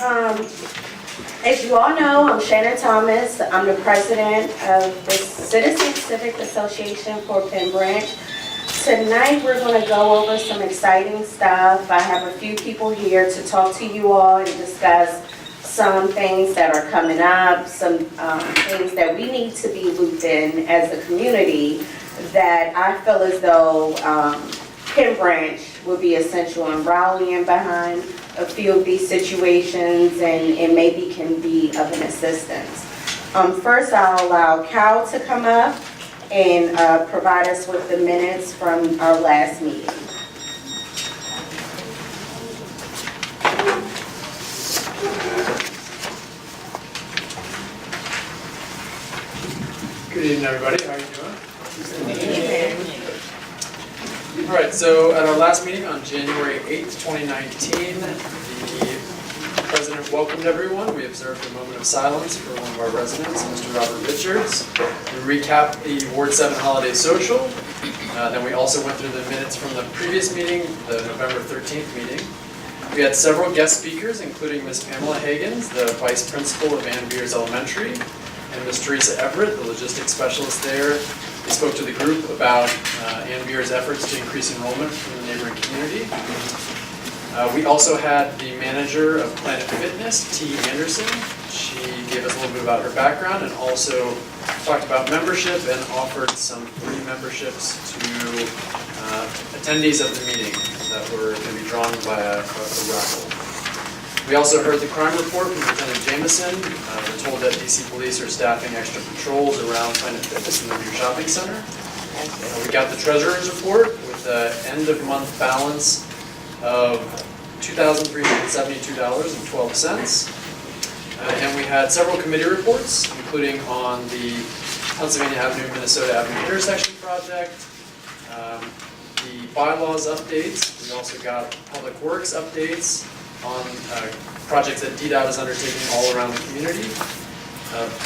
As you all know, I'm Shannon Thomas. I'm the president of the Citizen Civic Association for Penn Branch. Tonight we're going to go over some exciting stuff. I have a few people here to talk to you all and discuss some things that are coming up, some things that we need to be looped in as a community that I feel as though Penn Branch will be essential in rallying behind a few of these situations and maybe can be of an assistance. First, I'll allow Cal to come up and provide us with the minutes from our last meeting. Good evening, everybody. How are you doing? All right, so at our last meeting on January 8th, 2019, the president welcomed everyone. We observed a moment of silence for one of our residents, Mr. Robert Richards. We recapped the Ward 7 holiday social. Then we also went through the minutes from the previous meeting, the November 13th meeting. We had several guest speakers, including Ms. Pamela Hagans, the vice principal of Van Beers Elementary, and Ms. Teresa Everett, the logistics specialist there. They spoke to the group about Ann Beer's efforts to increase enrollment in the neighboring community. We also had the manager of Planet Fitness, T. Anderson. She gave us a little bit about her background and also talked about membership and offered some free memberships to attendees of the meeting that were going to be drawn by a raffle. We also heard the crime report from Lieutenant Jameson. We're told that DC Police are staffing extra patrols around Planet Fitness in the new shopping center. We got the treasurer's report with the end-of-month balance of $2,372.12. And we had several committee reports, including on the Pennsylvania Avenue-Minnesota Avenue intersection project, the bylaws updates. We also got public works updates on projects that DDOT is undertaking all around the community,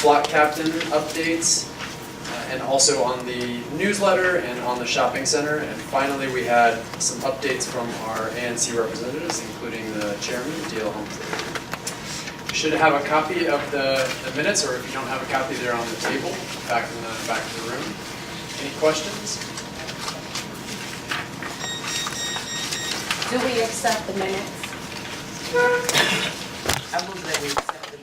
block captain updates, and also on the newsletter and on the shopping center. And finally, we had some updates from our ANC representatives, including the chairman, D.L. Humphrey. You should have a copy of the minutes, or if you don't have a copy, they're on the table back in the back of the room. Any questions? Do we accept the minutes? I move that we accept the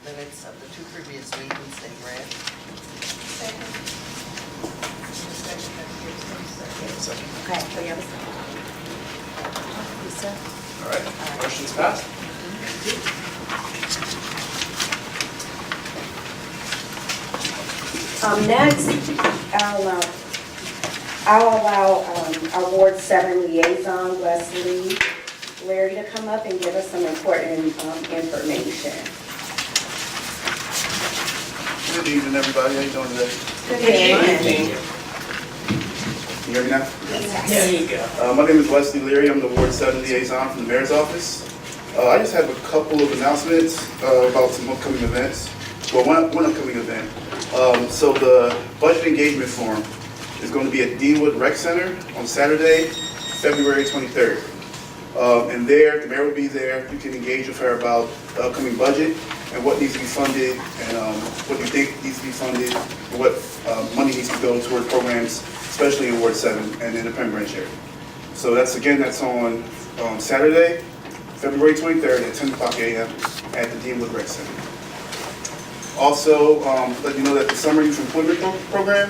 minutes of the two previous meetings they read. Second. Second. Okay, so you have a second. All right, motion's passed. Next, I'll allow our Ward 7 liaison, Leslie Larry, to come up and give us some important information. Good evening, everybody. How you doing today? Good evening. Can you hear me now? Yes. There you go. My name is Leslie Leary. I'm the Ward 7 liaison from the mayor's office. I just have a couple of announcements about some upcoming events. Well, one upcoming event. So the budget engagement forum is going to be at Deanwood Rec Center on Saturday, February 23rd. And there, the mayor will be there. You can engage with her about the upcoming budget and what needs to be funded and what you think needs to be funded and what money needs to go toward programs, especially in Ward 7 and in the Penn Branch area. So that's on Saturday, February 23rd at 10 o'clock a.m. at the Deanwood Rec Center. Also, let you know that the Summer Youth Employment Program,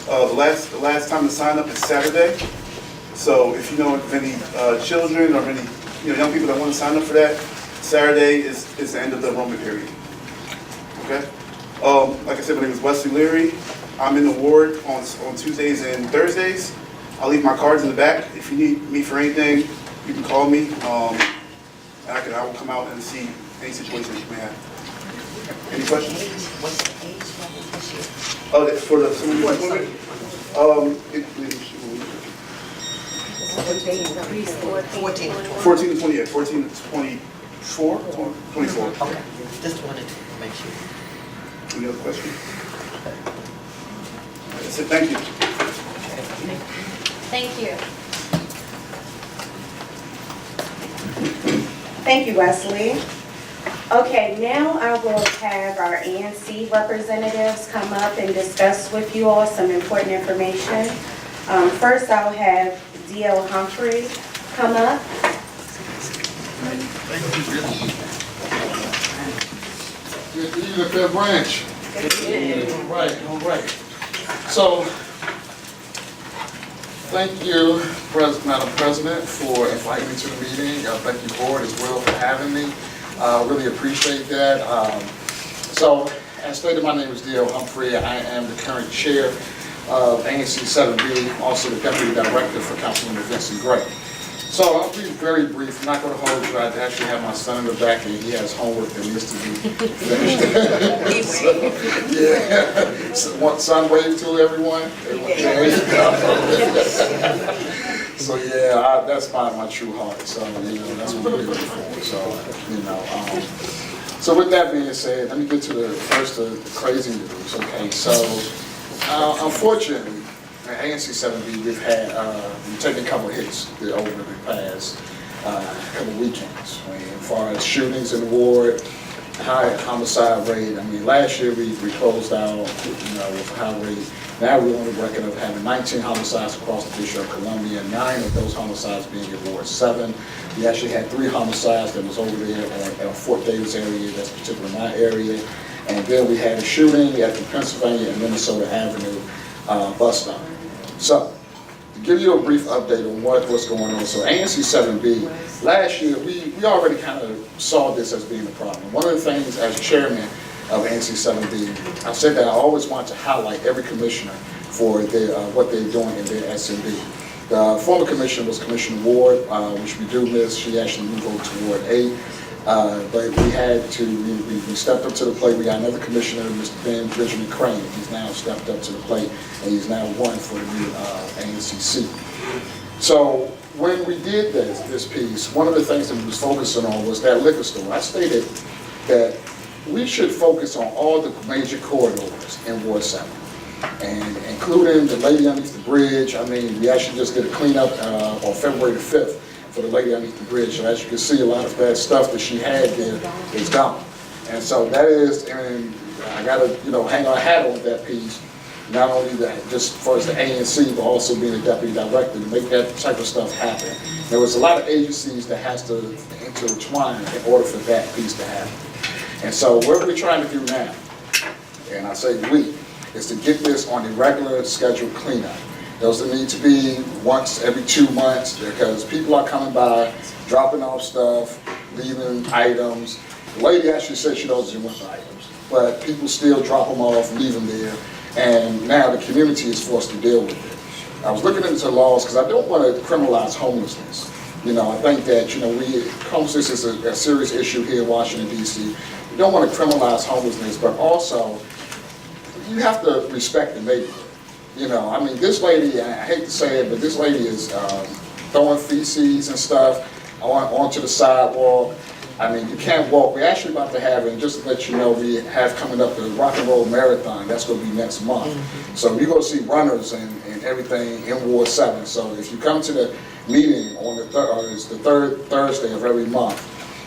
the last time to sign up is Saturday. So if you know of any children or any young people that want to sign up for that, Saturday is the end of the enrollment period. Okay? Like I said, my name is Wesley Leary. I'm in the ward on Tuesdays and Thursdays. I'll leave my cards in the back. If you need me for anything, you can call me. And I will come out and see any situation that you may have. Any questions? What's the age level this year? Oh, that's for the summer youth employment? 14 to 28, 14 to 24, 24. Okay, just wanted to make sure. Any other questions? That's it, thank you. Thank you. Thank you, Wesley. Okay, now I will have our ANC representatives come up and discuss with you all some important information. First, I'll have D.L. Humphrey come up. Good evening, Penn Branch. All right. So, thank you, Madam President, for inviting me to the meeting. Thank you, Board, as well, for having me. Really appreciate that. So, as stated, my name is D.L. Humphrey. I am the current chair of ANC 7B, also the Deputy Director for Councilman Vincent Gray. So I'll be very brief. I'm not going to hold you. I actually have my son in the back, and he has homework that needs to be finished. So, yeah. So, son, wave to everyone. There you go. So yeah, that's my true heart. So that's what we're here for. So so with that being said, let me get to the crazy news. Okay, so unfortunately, at ANC 7B, we've taken a couple of hits over the past couple of weekends. As far as shootings in the ward, high homicide rate. I mean, last year we closed out, with a high rate. Now we're on the record of having 19 homicides across the District of Columbia, 9 of those homicides being in Ward 7. We actually had 3 homicides that was over there at Fort Davis area, that's particularly my area. And then we had a shooting at the Pennsylvania and Minnesota Avenue bus stop. So, to give you a brief update on what's going on. So ANC 7B, last year we already kind of saw this as being a problem. One of the things as chairman of ANC 7B, I said that I always want to highlight every commissioner for what they're doing in their SMB. The former commissioner was Commissioner Ward, which we do miss. She actually moved over to Ward 8. But we stepped up to the plate. We got another commissioner, Mr. Benjamin Crane. He's now stepped up to the plate, and he's now won for the new ANC seat. So when we did this piece, one of the things that we was focusing on was that liquor store. I stated that we should focus on all the major corridors in Ward 7, and including the lady underneath the bridge. I mean, we actually just did a cleanup on February the 5th. For the lady underneath the bridge. So as you can see, a lot of that stuff that she had there is gone. And so that is, and I gotta, hang our hat on that piece, not only that, just for as the ANC, but also being a deputy director to make that type of stuff happen. There was a lot of agencies that has to intertwine in order for that piece to happen. And so what we're trying to do now, and I say we, is to get this on a regular scheduled cleanup. Those that need to be once every 2 months, because people are coming by, dropping off stuff, leaving items. The lady actually said she doesn't want the items, but people still drop them off, leave them there, and now the community is forced to deal with it. I was looking into laws because I don't want to criminalize homelessness. I think that, homelessness is a serious issue here in Washington, D.C. We don't want to criminalize homelessness, but also you have to respect the neighborhood. I mean, this lady, I hate to say it, but this lady is throwing feces and stuff onto the sidewalk. I mean, you can't walk. We're actually about to have, and just to let you know, we have coming up the Rock and Roll Marathon. That's going to be next month. So you're going to see runners and everything in Ward 7. So if you come to the meeting on it's the third Thursday of every month,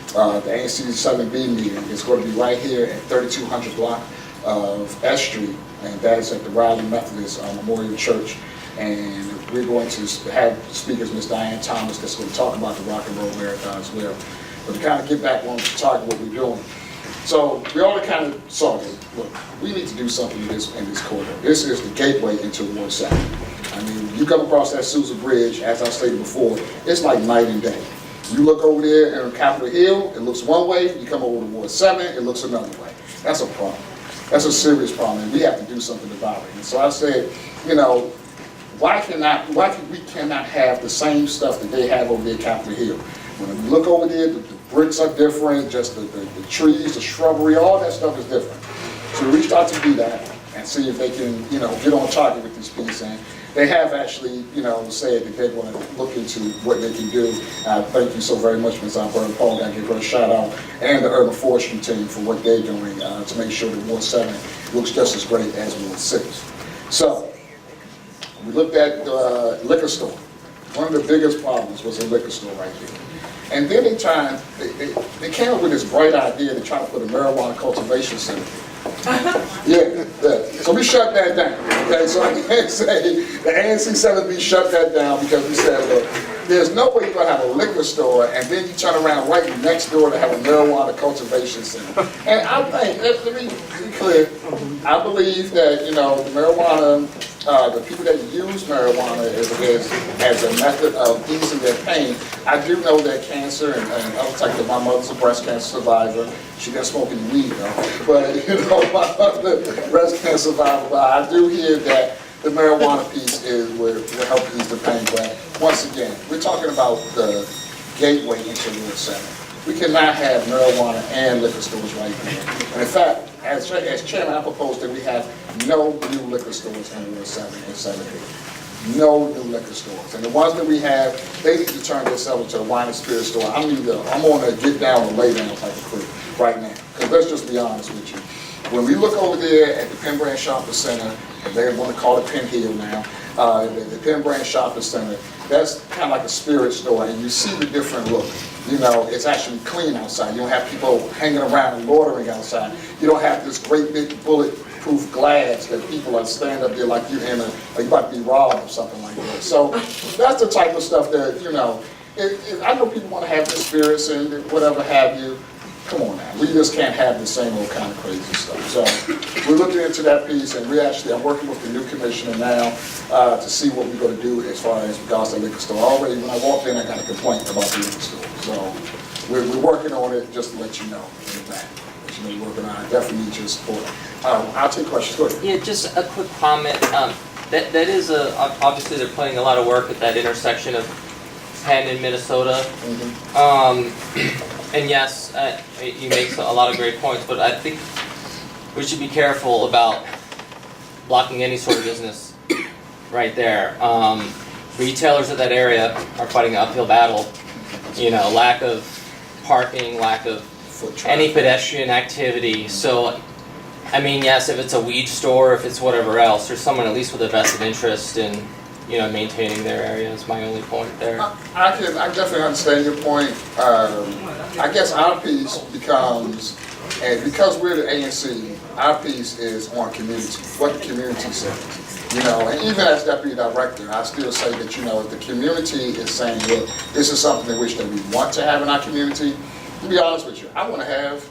the ANC 7B meeting is going to be right here at 3200 block of S Street. And that is at the Riley Methodist Memorial Church. And we're going to have speakers, Ms. Diane Thomas, that's going to talk about the Rock and Roll Marathon as well. But to kind of get back on to talk what we're doing. So we already kind of saw that, look, we need to do something in this corridor. This is the gateway into Ward 7. I mean, you come across that Sousa Bridge, as I stated before, it's like night and day. You look over there in Capitol Hill, it looks one way. You come over to Ward 7, it looks another way. That's a problem. That's a serious problem, and we have to do something about it. And so I said, why we cannot have the same stuff that they have over there at Capitol Hill? When you look over there, the bricks are different, just the trees, the shrubbery, all that stuff is different. So we reached out to do that and see if they can, get on target with this piece. And they have actually, said that they're going to look into what they can do. Thank you so very much, Ms. Alberta Paul. I give her a shout out, and the Urban Forestry team for what they're doing to make sure that Ward 7 looks just as great as Ward 6. So we looked at the liquor store. One of the biggest problems was a liquor store right here. And then they came up with this bright idea to try to put a marijuana cultivation center. Yeah. So we shut that down. Okay, so I can't say the ANC Senate, we shut that down because we said, look, there's no way you're gonna have a liquor store and then you turn around right next door to have a marijuana cultivation center. And I think, let me be clear, I believe that, you know, the marijuana, the people that use marijuana as a method of easing their pain. I do know that cancer and other types of, my mother's a breast cancer survivor. She didn't smoke any weed though. But, you know, my mother's a breast cancer survivor. But I do hear that the marijuana piece will help ease the pain. But once again, we're talking about the gateway into Ward 7. We cannot have marijuana and liquor stores right here. And in fact, as chairman, I propose that we have no new liquor stores in Ward 7 and 7B. No new liquor stores. And the ones that we have, they need to turn themselves into a wine and spirit store. I'm on a get down and lay down type of crew right now. Because let's just be honest with you. When we look over there at the Penn Branch Shopping Center, and they want to call it Penn Hill now, the Penn Branch Shopping Center, that's kind of like a spirit store, and you see the different look. You know, it's actually clean outside. You don't have people hanging around and loitering outside. You don't have this great big bulletproof glass that people are standing up there like you're like about to be robbed or something like that. So that's the type of stuff that, you know, I know people want to have their spirits and whatever have you. Come on now, we just can't have the same old kind of crazy stuff. So we're looking into that piece, and I'm working with the new commissioner now to see what we're going to do as far as regards to the liquor store. Already, when I walked in, I got a complaint about the liquor store. So we're working on it, just to let you know in the back. You know, we're working on it. I definitely need your support. I'll take questions. Go ahead. Yeah, just a quick comment. That is obviously they're putting a lot of work at that intersection of Penn and Minnesota. And yes, you make a lot of great points, but I think we should be careful about blocking any sort of business right there. Retailers in that area are fighting an uphill battle. You know, lack of parking, lack of any pedestrian activity. So, I mean, yes, if it's a weed store, if it's whatever else, there's someone at least with a vested interest in, you know, maintaining their area is my only point there. I definitely understand your point. I guess our piece becomes, and because we're the ANC, our piece is on community, what the community says. You know, and even as deputy director, I still say that, you know, if the community is saying, look, this is something in which that we want to have in our community, to be honest with you, I want to have,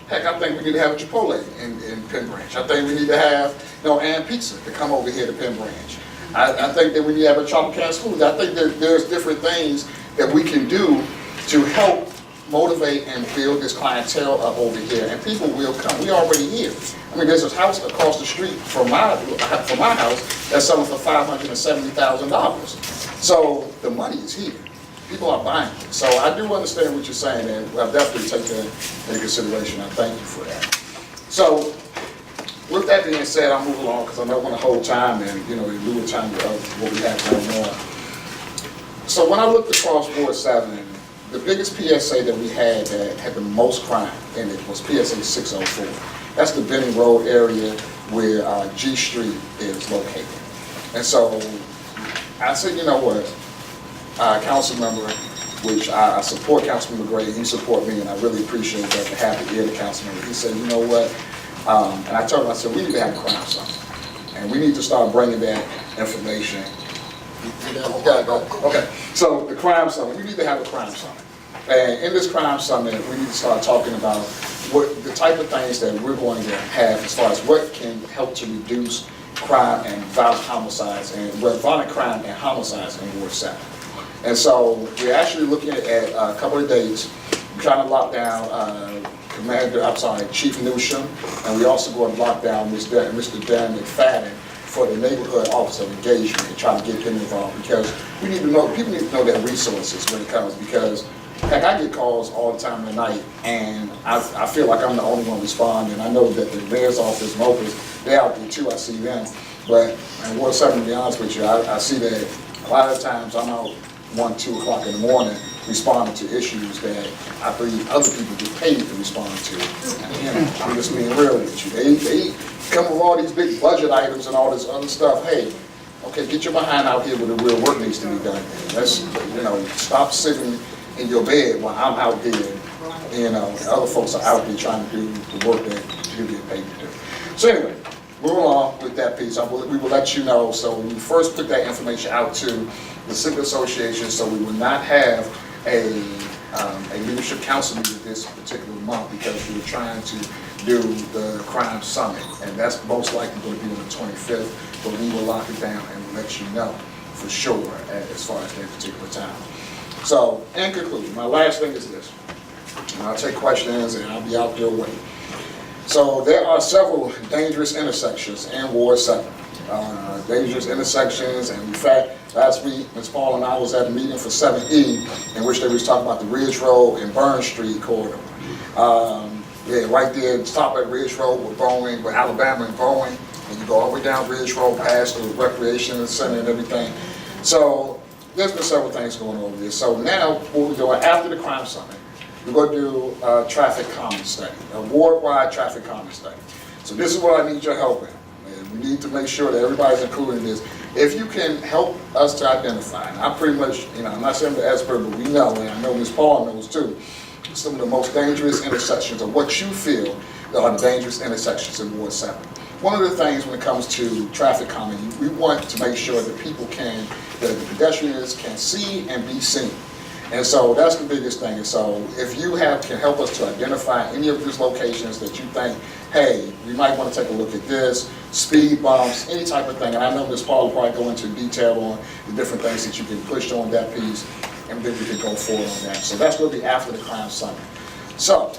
heck, I think we need to have a Chipotle in Penn Branch. I think we need to have, you know, and pizza to come over here to Penn Branch. I think that we need to have a tropical school. I think that there's different things that we can do to help motivate and build this clientele up over here, and people will come. We're already here. I mean, there's a house across the street from my house that's selling for $570,000. So the money is here. People are buying it. So I do understand what you're saying, and I'll definitely take that into consideration. I thank you for that. So with that being said, I'll move along because I don't want to hold time and, you know, in lieu of time of what we have going on. So when I looked across Ward 7, the biggest PSA that we had that had the most crime in it was PSA 604. That's the Benning Road area where G Street is located. And so I said, you know what, council member, which I support Councilman Gray, he support me, and I really appreciate that to have to hear the council member. He said, you know what, and I told him, I said, we need to have a crime summit. And we need to start bringing that information. Okay, so the crime summit, we need to have a crime summit. And in this crime summit, we need to start talking about what the type of things that we're going to have as far as what can help to reduce crime and violent homicides, and violent crime and homicides in Ward 7. And so we're actually looking at a couple of dates. We're trying to lock down Chief Newsham, and we also going to lock down Mr. Dan McFadden for the neighborhood officer of engagement and try to get him involved, because we need to know, people need to know their resources when it comes, because heck, I get calls all the time at night, and I feel like I'm the only one responding. I know that the mayor's office, Mopers, they're out there too, I see them. But in Ward 7, to be honest with you, I see that a lot of times I'm out 1, 2 o'clock in the morning responding to issues that I believe other people get paid to respond to. And, you know, I'm just being real with you. They come with all these big budget items and all this other stuff. Hey, okay, get your behind out here where the real work needs to be done. Let's, you know, stop sitting in your bed while I'm out there, you know, and other folks are out there trying to do the work that you get paid to do. So anyway, moving along with that piece, we will let you know. So we first put that information out to the Civic Association, so we will not have a leadership council meeting this particular month because we were trying to do the crime summit, and that's most likely going to be on the 25th, but we will lock it down and let you know for sure as far as that particular time. So, in conclusion, my last thing is this, and I'll take questions and I'll be out your way. So there are several dangerous intersections in Ward 7. Dangerous intersections, and in fact, last week, Ms. Paul and I was at a meeting for 7E in which they was talking about the Ridge Road and Burn Street corridor. Yeah, right there at the top of Ridge Road with Boeing, with Alabama and Boeing, and you go all the way down Ridge Road past the recreation center and everything. So there's been several things going on over there. So now what we're doing after the crime summit, we're going to do a traffic calming study, a ward-wide traffic calming study. So this is what I need your help in. And we need to make sure that everybody's included in this. If you can help us to identify, and I pretty much, you know, I'm not saying I'm the expert, but we know, and I know Ms. Paul knows too, some of the most dangerous intersections, or what you feel are the dangerous intersections in Ward 7. One of the things when it comes to traffic calming, we want to make sure that people can, that the pedestrians can see and be seen. And so that's the biggest thing. And so if you can help us to identify any of these locations that you think, hey, we might want to take a look at this, speed bumps, any type of thing. And I know Ms. Paul will probably go into detail on the different things that you can push on that piece, and then we can go forward on that. So that's going to be after the crime summit. So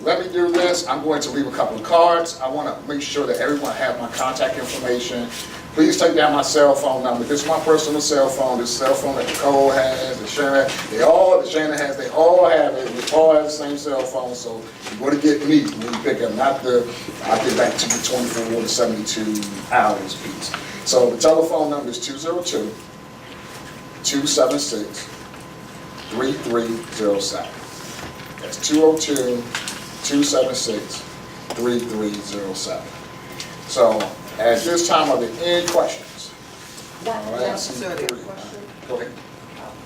let me do this. I'm going to leave a couple of cards. I want to make sure that everyone has my contact information. Please take down my cell phone number. This is my personal cell phone. This cell phone that Nicole has, that Sharon has, that Shannon has, they all have it. We all have the same cell phone, so you're going to get me when you pick up, not I'll get back to the 24 to 72 hours piece. So the telephone number is 202-276-3307. That's 202-276-3307. So at this time, are there any questions? All right, I see Sir, three. question? Go ahead.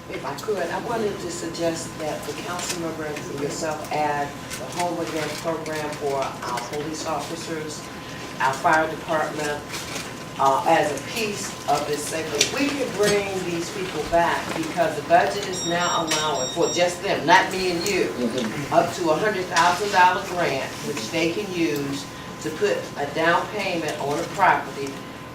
If I could, I wanted to suggest that the council member and yourself add the home again program for our police officers, our fire department, as a piece of this segment. We could bring these people back because the budget is now allowing for just them, not me and you, up to $100,000 grant, which they can use to put a down payment on a property,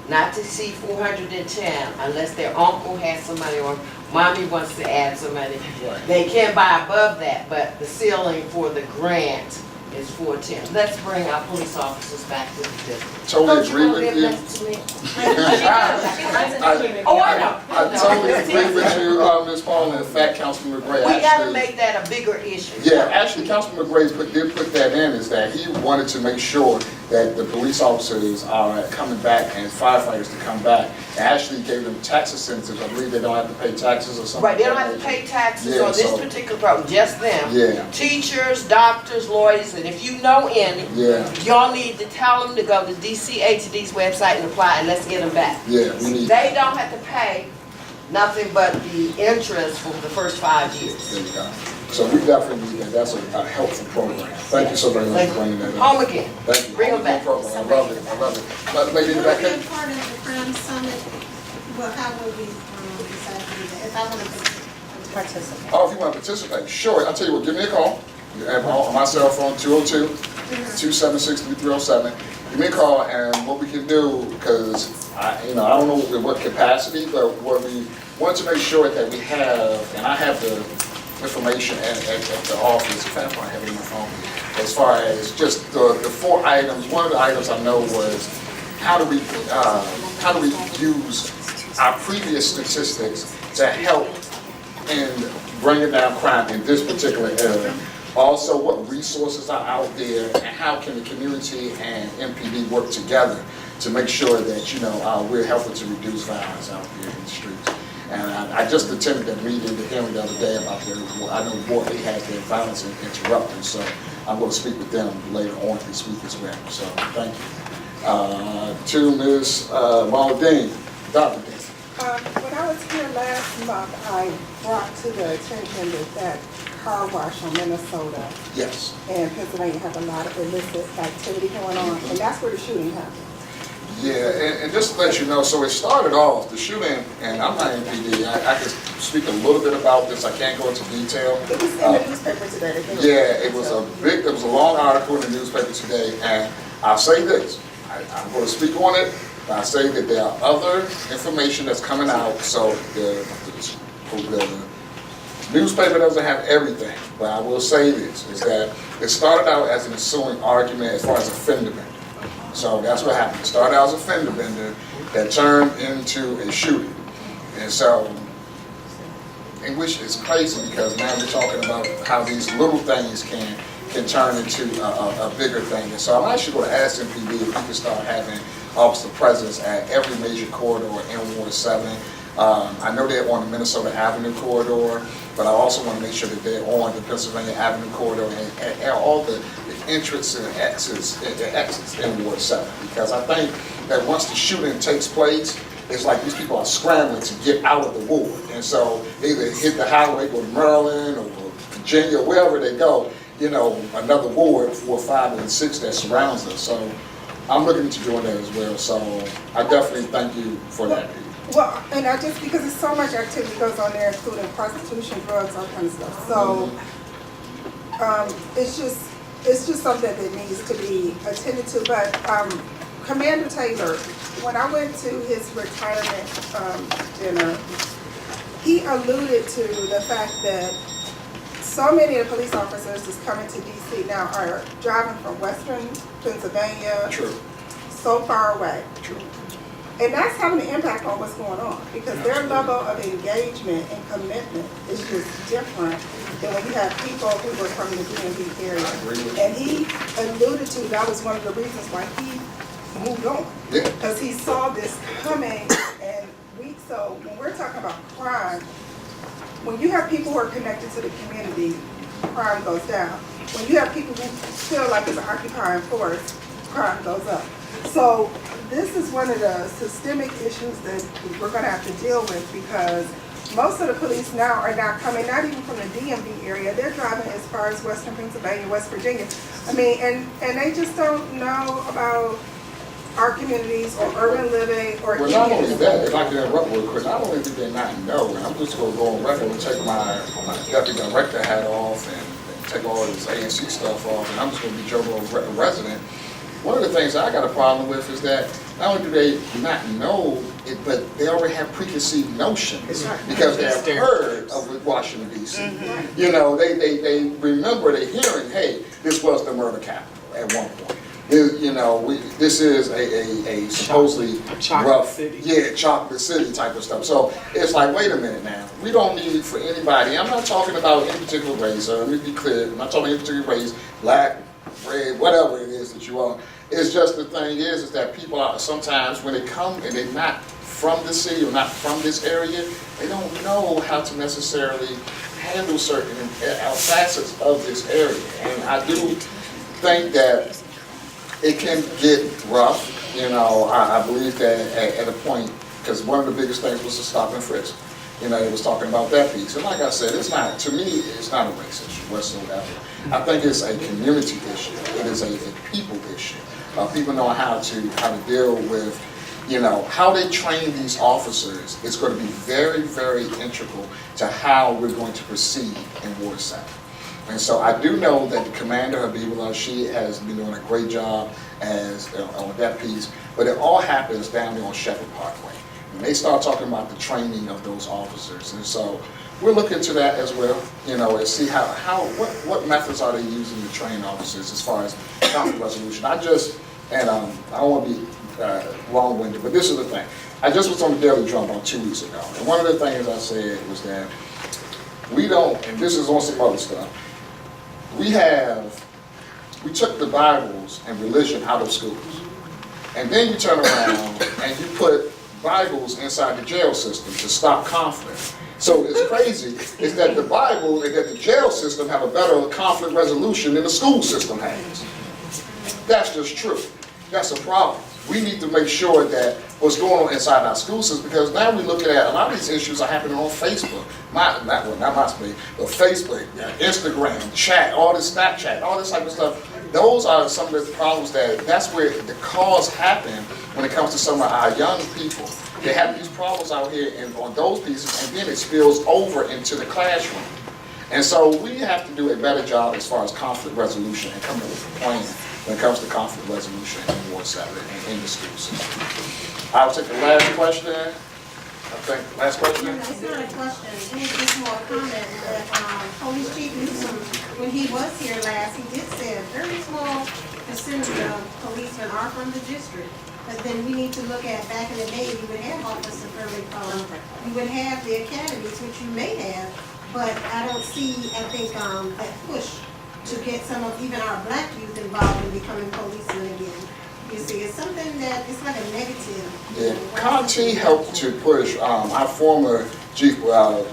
not to see 410 unless their uncle has somebody or mommy wants to add somebody. Right. They can buy above that, but the ceiling for the grant is 410. Let's bring our police officers back to the district. Totally agree with you. Oh, I know. I totally agree with you, Ms. Paul, and in fact, Councilman McGray We gotta actually. make that a bigger issue. Yeah, actually, Councilman McGray did put that in, is that he wanted to make sure that the police officers are coming back and firefighters to come back. And actually gave them tax incentives. I believe they don't have to pay taxes or something. Right, they don't have to pay taxes Yeah, on this so- particular program, just them. Yeah, Teachers, doctors, lawyers, and if you know any, yeah, y'all need to tell them to go to DCATD's website and apply, and let's get them back. yeah, we need. They don't have to pay nothing but the interest for the first 5 years. There you go. So we definitely need that. That's a helpful program. Thank you so very much for bringing that up. Home again. Thank you. Bring 'em back. I love it, I love it. But lady in the back, Will we be part of the crime summit? Well, how will we decide to do that? If I want to participate. oh, if you want to participate, sure. I'll tell you what, give me a call. You have my cell phone, 202-276-3307. Give me a call, and what we can do, because I don't know in what capacity, but what we want to make sure that we have, and I have the information at the office, in fact, I have it in my phone, as far as just the 4 items. One of the items I know was how do we use our previous statistics to help in bringing down crime in this particular area. Also, what resources are out there, and how can the community and MPD work together to make sure that we're helping to reduce violence out there in the streets. And I just attended that meeting, the hearing the other day about I know Ward 8 has their violence interrupted, so I'm going to speak with them later on this week as well. So thank you. To Ms. Maldine, Dr. Dean. When I was here last month, I brought to the attention that car wash on Minnesota Yes. and Pennsylvania have a lot of illicit activity going on, and that's where the shooting happened. Yeah, and just to let you know, so it started off, the shooting, and I'm not in PD, I can speak a little bit about this, I can't go into detail. It was in the newspaper today. Yeah, it was a long article in the newspaper today, and I'll say this, I'm going to speak on it, but I say that there are other information that's coming out, so the newspaper doesn't have everything, but I will say this, is that it started out as an ensuing argument as far as a fender bender. So that's what happened. It started out as a fender bender that turned into a shooting. And so, in which is crazy because now we're talking about how these little things can turn into a bigger thing. And so I'm actually going to ask MPD if we can start having officer presence at every major corridor in Ward 7. I know they're on the Minnesota Avenue corridor, but I also want to make sure that they're on the Pennsylvania Avenue corridor and all the entrances and exits in Ward 7. Because I think that once the shooting takes place, it's like these people are scrambling to get out of the ward. And so they either hit the highway, go to Merlin or Virginia, wherever they go, you know, another ward, 4, 5, and 6 that surrounds us. So I'm looking into doing that as well. So I definitely thank you for that. Well, and I just, because there's so much activity goes on there, including prostitution, drugs, all kinds of stuff. So, it's just something that needs to be attended to. But Commander Taylor, when I went to his retirement dinner, he alluded to the fact that so many of the police officers that's coming to DC now are driving from Western Pennsylvania. True. So far away. True. And that's having an impact on what's going on, because their level of engagement and commitment is just different than when you have people who were from the DMV area. And he alluded to that was one of the reasons why he moved on, because he saw this coming. And so when we're talking about crime, when you have people who are connected to the community, crime goes down. When you have people who feel like it's an occupying force, crime goes up. So this is one of the systemic issues that we're going to have to deal with, because most of the police now are not coming, not even from the DMV area. They're driving as far as Western Pennsylvania, West Virginia. I mean, and they just don't know about our communities or urban living or well, not only that, if I can interrupt real quick, not only do they not know, and I'm just going to go on record and take my deputy director hat off and take all this ANC stuff off, and I'm just going to be Joe Blow resident. One of the things I got a problem with is that not only do they not know it, but they already have preconceived notions because they have heard of Washington, D.C. Mm-hmm. You know, they remember, they're hearing, hey, this was the murder capital at one point. You know, this is a supposedly rough, city. Yeah, chocolate city type of stuff. So it's like, wait a minute now. We don't need for anybody. I'm not talking about any particular race. Let me be clear. I'm not talking about any particular race, black, red, whatever it is that you are. It's just the thing is that people are sometimes when they come and they're not from the city or not from this area, they don't know how to necessarily handle certain facets of this area. And I do think that it can get rough. You know, I believe that at a point, because one of the biggest things was to stop and frisk. You know, it was talking about that piece. And like I said, it's not, to me, it's not a race issue whatsoever. I think it's a community issue. It is a people issue. People know how to deal with, you know, how they train these officers is going to be very, very integral to how we're going to proceed in Ward 7. And so I do know that the commander, Habibullah, she has been doing a great job on that piece, but it all happens down there on Shepherd Parkway. And they start talking about the training of those officers. And so we're looking to that as well, you know, and see what methods are they using to train officers as far as conflict resolution. I don't want to be long-winded, but this is the thing. I just was on the Daily Drum about 2 weeks ago, and one of the things I said was that we don't, and this is on some other stuff, we took the Bibles and religion out of schools. And then you turn around and you put Bibles inside the jail system to stop conflict. So it's crazy is that the Bible and that the jail system have a better conflict resolution than the school system has. That's just true. That's a problem. we need to make sure that what's going on inside our school system, because now we're looking at a lot of these issues are happening on Facebook. Not MySpace, but Facebook, Instagram, chat, all this Snapchat, all this type of stuff. Those are some of the problems that's where the cause happen when it comes to some of our young people. They have these problems out here and on those pieces, and then it spills over into the classroom. And so we have to do a better job as far as conflict resolution and coming up with a plan when it comes to conflict resolution in Ward 7 and in the school system. I'll take the last question. I think, last question? It's not a question, it was just more a comment that, Police Chief Newsom, when he was here last, he did say a very small percentage of policemen are from the district. But then we need to look at, back in the day, you would have officer fairly you would have the academies, which you may have, but I don't see, I think, that push to get some of even our black youth involved in becoming policemen again. You see, it's something that, it's like a negative. Yeah, Conti helped to push, our former chief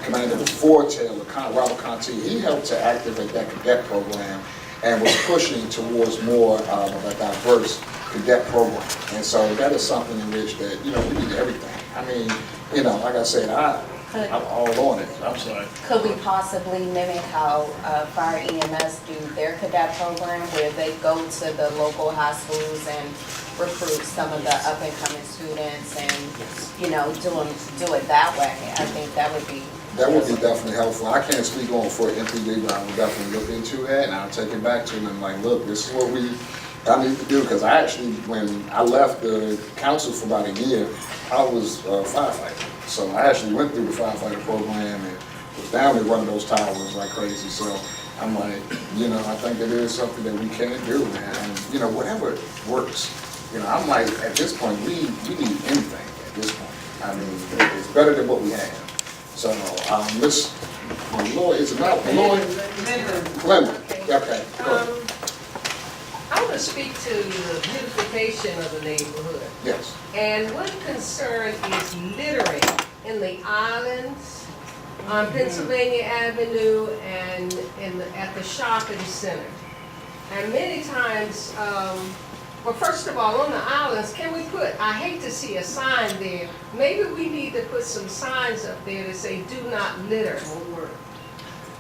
commander before Taylor, Robert Conti, he helped to activate that cadet program and was pushing towards more of a diverse cadet program. And so that is something in which that, we need everything. I mean, like I said, I'm all on it. I'm sorry. Could we possibly mimic how Fire EMS do their cadet program, where they go to the local high schools and recruit some of the up-and-coming students and, do it that way? I think that would be... That would be definitely helpful. I can't speak on for MPD, but I will definitely look into that, and I'll take it back to them and like, look, this is what I need to do, because I actually, when I left the council for about a year, I was a firefighter. So I actually went through the Firefighter Program and was down there running those towers like crazy. So I'm like, I think it is something that we can do, man. And, whatever works. I'm like, at this point, we need anything at this point. I mean, it's better than what we have. So, Miss Malloy, is it not Malloy? Linda. Okay, go ahead. I want to speak to the beautification of the neighborhood. Yes. And one concern is littering in the islands, on Pennsylvania Avenue, and at the shopping center. And many times, well, first of all, on the islands, can we put, I hate to see a sign there, maybe we need to put some signs up there that say, do not litter.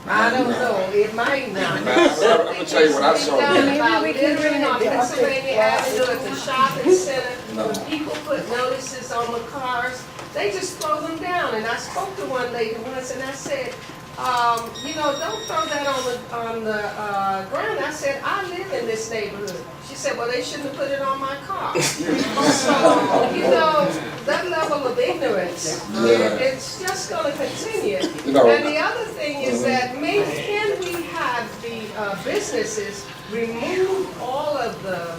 I don't know, it might not. I'm gonna tell you what I saw. About littering on Pennsylvania Avenue at the shopping center, when people put notices on the cars, they just throw them down. And I spoke to one lady once and I said, don't throw that on the ground. I said, I live in this neighborhood. She said, well, they shouldn't have put it on my car. So, that level of ignorance, it's just going to continue. And the other thing is that maybe can we have the businesses remove all of the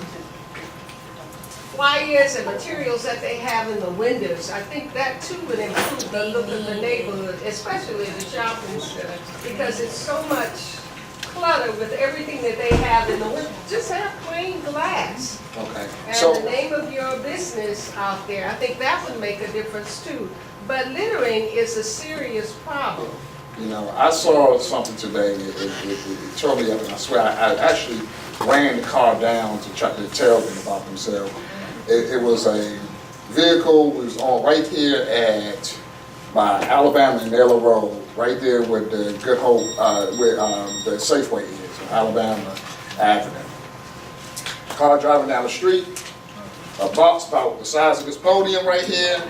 flyers and materials that they have in the windows? I think that too would improve the look of the neighborhood, especially the shopping center, because it's so much clutter with everything that they have in the window. Just have plain glass. Okay. And So, the name of your business out there, I think that would make a difference too. But littering is a serious problem. I saw something today, it tore me up, and I swear, I actually ran the car down to try to tell them about themselves. It was a vehicle, it was on right here by Alabama and Naylor Road, right there where the Good Hope, where the Safeway is, on Alabama Avenue. Car driving down the street, a box about the size of this podium right here,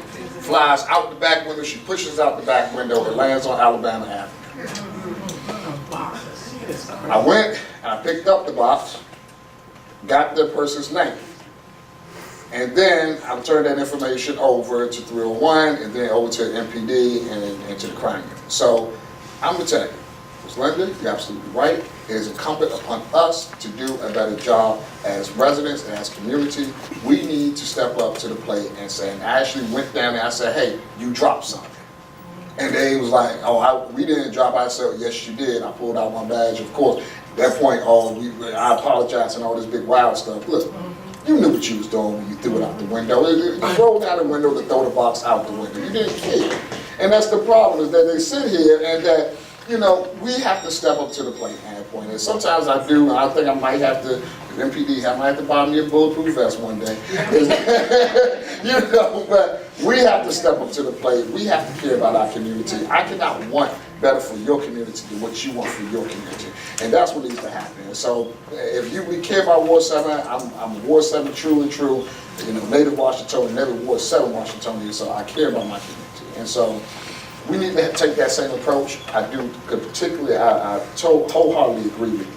flies out the back window, she pushes out the back window, it lands on Alabama Avenue. I went and I picked up the box, got the person's name. And then I turned that information over to 301 and then over to MPD and to the crime unit. So I'm going to tell you, Ms. Linda, you're absolutely right. It is incumbent upon us to do a better job as residents and as community. We need to step up to the plate and say, and I actually went down there, I said, hey, you dropped something. And they was like, we didn't drop. I said, yes, you did. I pulled out my badge, of course. At that point, I apologize and all this big wild stuff. Look, you knew what you was doing when you threw it out the window. You rolled out the window to throw the box out the window. You didn't care. And that's the problem, is that they sit here and that you know, we have to step up to the plate, Point. And sometimes I do, I think I might have to, MPD, I might have to buy me a bulletproof vest one day. You know, but we have to step up to the plate. We have to care about our community. I cannot want better for your community than what you want for your community. And that's what needs to happen. And so if we care about Ward 7, I'm Ward 7 true, you know, native Washingtonian, native Ward 7 Washingtonian, so I care about my community. And so we need to take that same approach. I do, particularly, I wholeheartedly agree with you.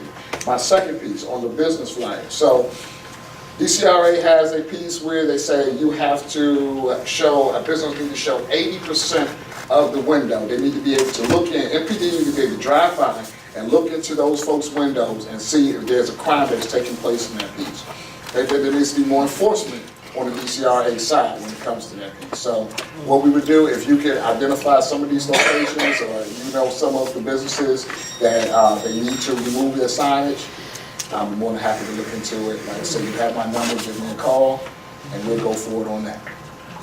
My second piece on the business flyer. So DCRA has a piece where they say you have to show, a business need to show 80% of the window. They need to be able to look in, MPD need to be able to drive by and look into those folks' windows and see if there's a crime that's taking place in that piece. There needs to be more enforcement on the DCRA side when it comes to that piece. So what we would do, if you could identify some of these locations or you know some of the businesses that they need to remove their signage, I'm more than happy to look into it. Like I said, you have my number, give me a call, and we'll go forward on that.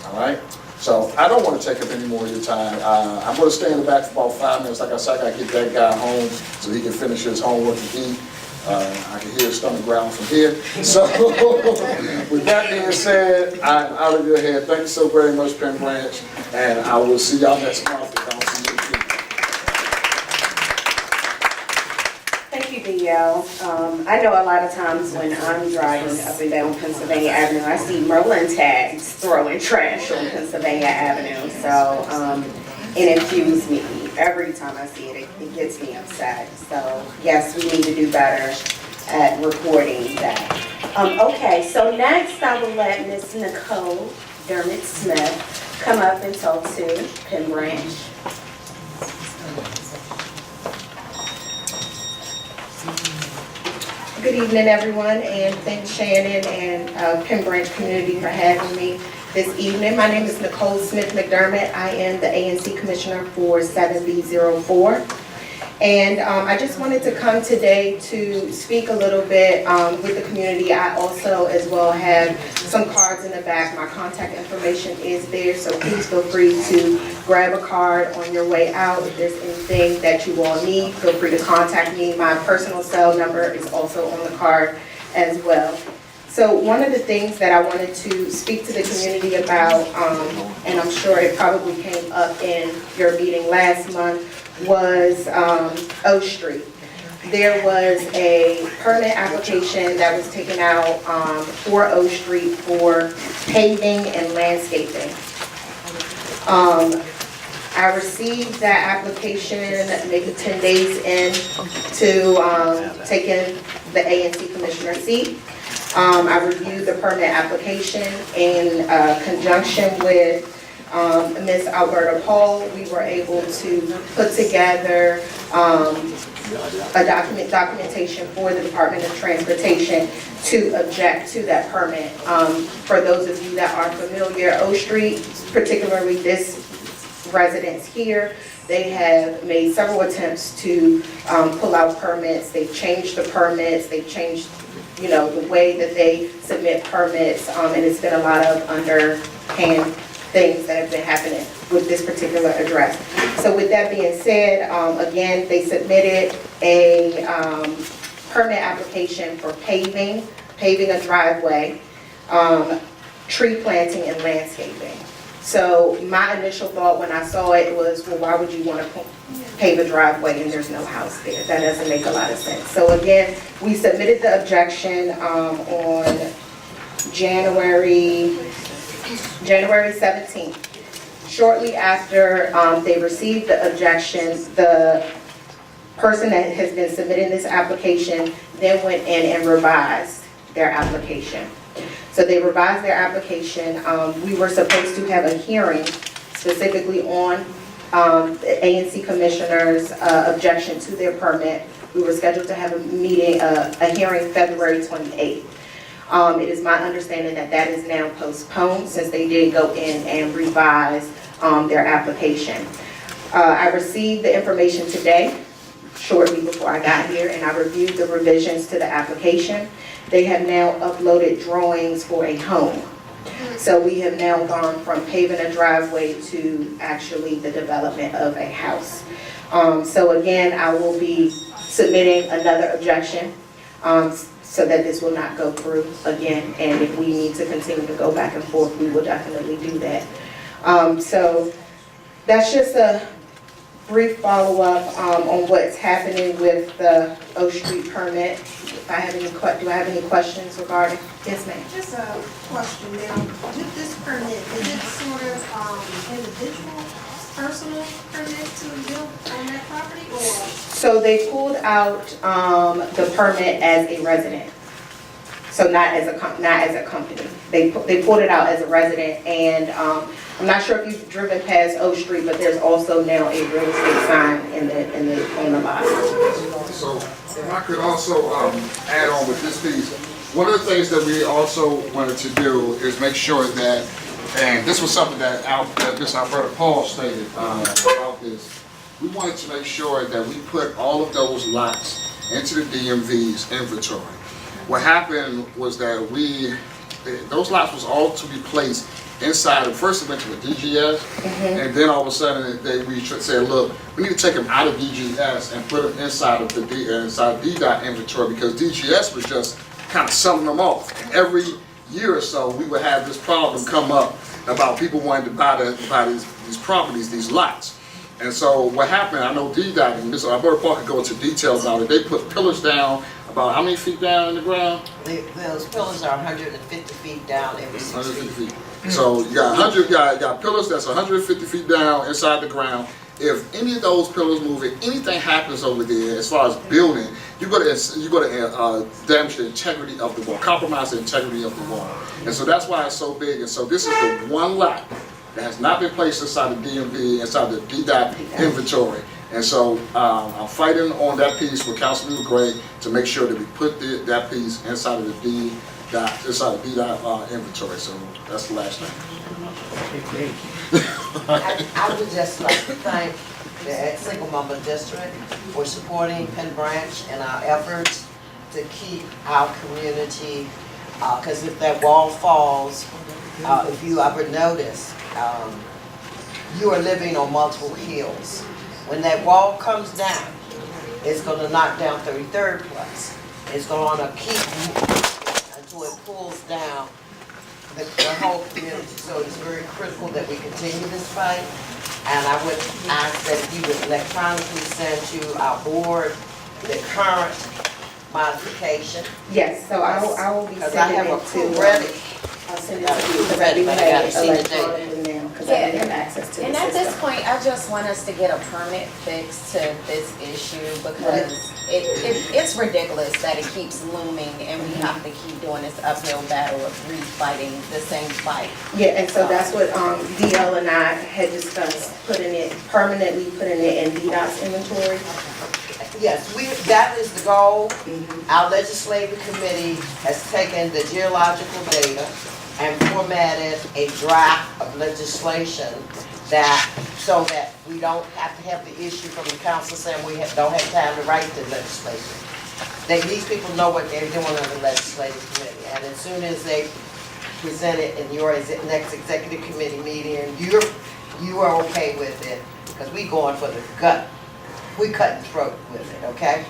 All right? So I don't want to take up any more of your time. I'm going to stay in the back for about 5 minutes. Like I said, I got to get that guy home so he can finish his homework and eat. I can hear his stomach growling from here. So with that being said, I'm out of your head. Thank you so very much, Penn Branch, and I will see y'all next month. If I don't see you again. Thank you, Dio. I know a lot of times when I'm driving up and down Pennsylvania Avenue, I see Merlin tags throwing trash on Pennsylvania Avenue. So it infuses me every time I see it. It gets me upset. So yes, we need to do better at reporting that. Okay, so next I will let Miss Nicole McDermott come up and talk to Penn Branch. Good evening, everyone, and thanks Shannon and Penn Branch community for having me this evening. My name is Nicole McDermott. I am the ANC Commissioner for 7B04. And I just wanted to come today to speak a little bit with the community. I also as well have some cards in the back. My contact information is there, so please feel free to grab a card on your way out. If there's anything that you all need, feel free to contact me. My personal cell number is also on the card as well. So one of the things that I wanted to speak to the community about, and I'm sure it probably came up in your meeting last month, was O Street. There was a permit application that was taken out for O Street for paving and landscaping. I received that application maybe 10 days into taking the ANC Commissioner seat. I reviewed the permit application in conjunction with Ms. Alberta Paul. We were able to put together a documentation for the Department of Transportation to object to that permit. For those of you that are familiar, O Street, particularly this residence here, they have made several attempts to pull out permits. They've changed the permits. They've changed, you know, the way that they submit permits, and it's been a lot of underhand things that have been happening with this particular address. So with that being said, again, they submitted a permit application for paving a driveway, tree planting and landscaping. So my initial thought when I saw it was, well, why would you want to pave a driveway and there's no house there? That doesn't make a lot of sense. So again, we submitted the objection on January 17th. Shortly after they received the objection, the person that has been submitting this application then went in and revised their application. So they revised their application. We were supposed to have a hearing specifically on the ANC Commissioner's objection to their permit. We were scheduled to have a meeting, a hearing February 28th. It is my understanding that that is now postponed since they did go in and revise their application. I received the information today, shortly before I got here, and I reviewed the revisions to the application. They have now uploaded drawings for a home. So we have now gone from paving a driveway to actually the development of a house. So again, I will be submitting another objection, so that this will not go through again. And if we need to continue to go back and forth, we will definitely do that. So that's just a brief follow-up on what's happening with the O Street permit. If I have any, do I have any questions regarding? Yes, ma'am. Just a question now, with this permit, is it sort of individual, personal permit to build on that property, or? So they pulled out the permit as a resident. So not as a company. They pulled it out as a resident, and I'm not sure if you've driven past O Street, but there's also now a real estate sign on the lot. So if I could also add on with this piece, one of the things that we also wanted to do is make sure that, and this was something that Ms. Alberta Paul stated about this, we wanted to make sure that we put all of those lots into the DMV's inventory. What happened was that those lots was all to be placed inside, first it went to the DGS, and then all of a sudden we said, look, we need to take them out of DGS and put them inside of the DDOT inventory, because DGS was just kind of selling them off. And every year or so, we would have this problem come up about people wanting to buy these properties, these lots. And so what happened, I know DDOT, and Ms. Alberta Park could go into details about it, they put pillars down, about how many feet down in the ground? Those pillars are 150 feet down every 6 feet. So you got pillars that's 150 feet down inside the ground. If any of those pillars move, if anything happens over there as far as building, you're going to damage the integrity of the wall, compromise the integrity of the wall. And so that's why it's so big. And so this is the one lot that has not been placed inside the DMV, inside the DDOT inventory. And so I'm fighting on that piece with Councilman McGray to make sure that we put that piece inside of the DDOT inventory. So that's the last thing. I would just like to thank the Single Mama District for supporting Penn Branch in our efforts to keep our community, because if that wall falls, if you ever notice, you are living on multiple hills. When that wall comes down, it's going to knock down 33rd Place. It's going to keep until it pulls down the whole community. So it's very critical that we continue this fight. And I would ask that you would electronically send to our board the current modification. Yes, so I will be Because I sending have a it proof to. ready. I'll send it to you because I do But I have gotta it see the date. electronically now because I didn't have access to the And at this system. point, I just want us to get a permit fix to this issue because it's ridiculous that it keeps looming and we have to keep doing this uphill battle of refighting the same fight. Yeah, and so that's what DL and I had discussed, permanently putting it in DDOT's inventory. Yes, that is the goal. Our legislative committee has taken the geological data and formatted a draft of legislation so that we don't have to have the issue from the council saying we don't have time to write the legislation. These people know what they're doing on the legislative committee, and as soon as they present it in your next executive committee meeting, and you are okay with it, because we going for the gut. We cut and throat with it, okay?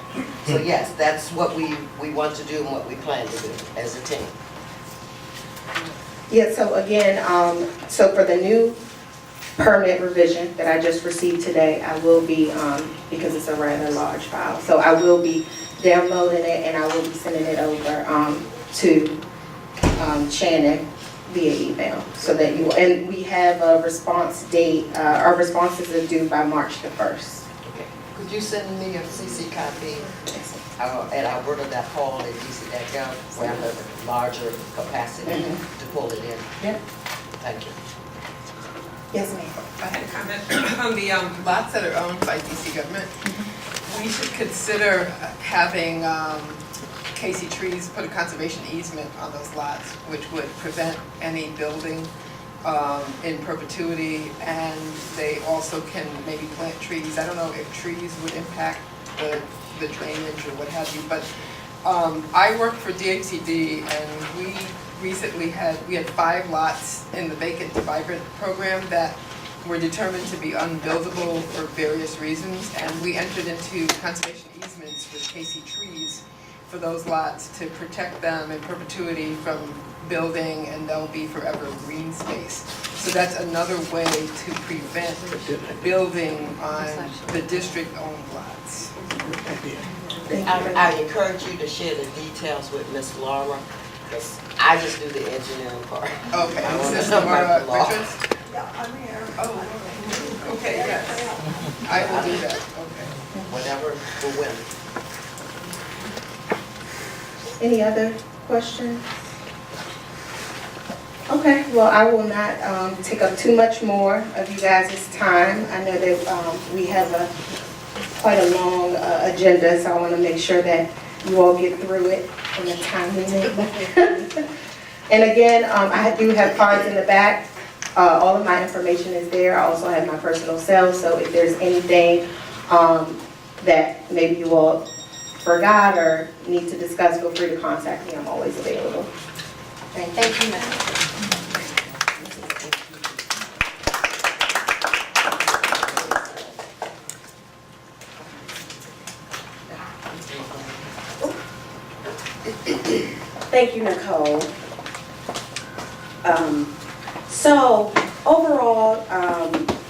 So yes, that's what we want to do and what we plan to do as a team. Yeah, so again, so for the new permit revision that I just received today, I will be, because it's a rather large file, so I will be downloading it and I will be sending it over to Shannon via email so that you, and we have a response date, our responses are due by March the 1st. Could you send me a CC copy at alberta.paul@dc.gov where I have a larger capacity to pull it in? Yep. Thank you. Yes, ma'am. I had a comment on the lots that are owned by DC government. We should consider having Casey Trees put a conservation easement on those lots, which would prevent any building in perpetuity, and they also can maybe plant trees. I don't know if trees would impact the drainage or what have you, but I worked for DHCD, and we recently had 5 lots in the Vacant to Vibrant program that were determined to be unbuildable for various reasons, and we entered into conservation easements with Casey Trees for those lots to protect them in perpetuity from building, and they'll be forever green space. So that's another way to prevent building on the district-owned lots. I encourage you to share the details with Miss Laura, because I just do the engineering part. Okay, I wanna Ms. know Laura about the law. Richards? Yeah, I'm here. Oh, okay, yes. I will do that, okay. Whatever will win. Any other questions? Okay, well, I will not take up too much more of you guys' time. I know that we have quite a long agenda, so I want to make sure that you all get through it in a timely manner. And again, I do have cards in the back. All of my information is there. I also have my personal cell, so if there's anything that maybe you all forgot or need to discuss, feel free to contact me. I'm always available. Thank you, ma'am. Thank you, Nicole. So overall,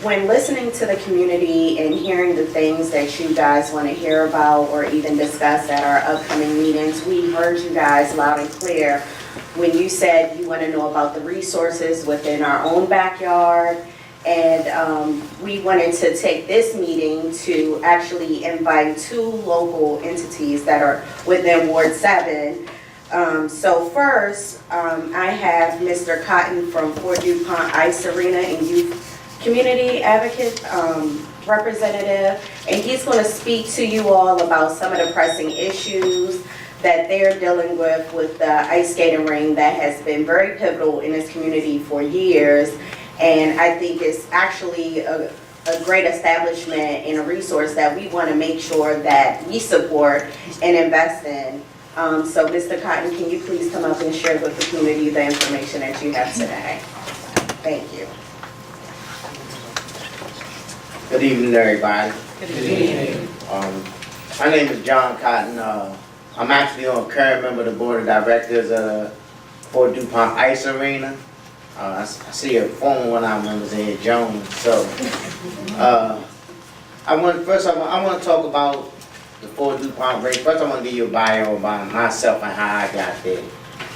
when listening to the community and hearing the things that you guys want to hear about or even discuss at our upcoming meetings, we heard you guys loud and clear when you said you want to know about the resources within our own backyard. And we wanted to take this meeting to actually invite 2 local entities that are within Ward 7. So first, I have Mr. Cotton from Fort DuPont Ice Arena and Youth Community Advocate Representative, and he's going to speak to you all about some of the pressing issues that they're dealing with the ice skating ring that has been very pivotal in this community for years. And I think it's actually a great establishment and a resource that we want to make sure that we support and invest in. So Mr. Cotton, can you please come up and share with the community the information that you have today? Thank you. Good evening, everybody. Good evening. My name is John Cotton. I'm actually a current member of the board of directors of Fort DuPont Ice Arena. I see a former one of our members here, Jones. So, I want to talk about the Fort DuPont race. First, I want to give you a bio about myself and how I got there.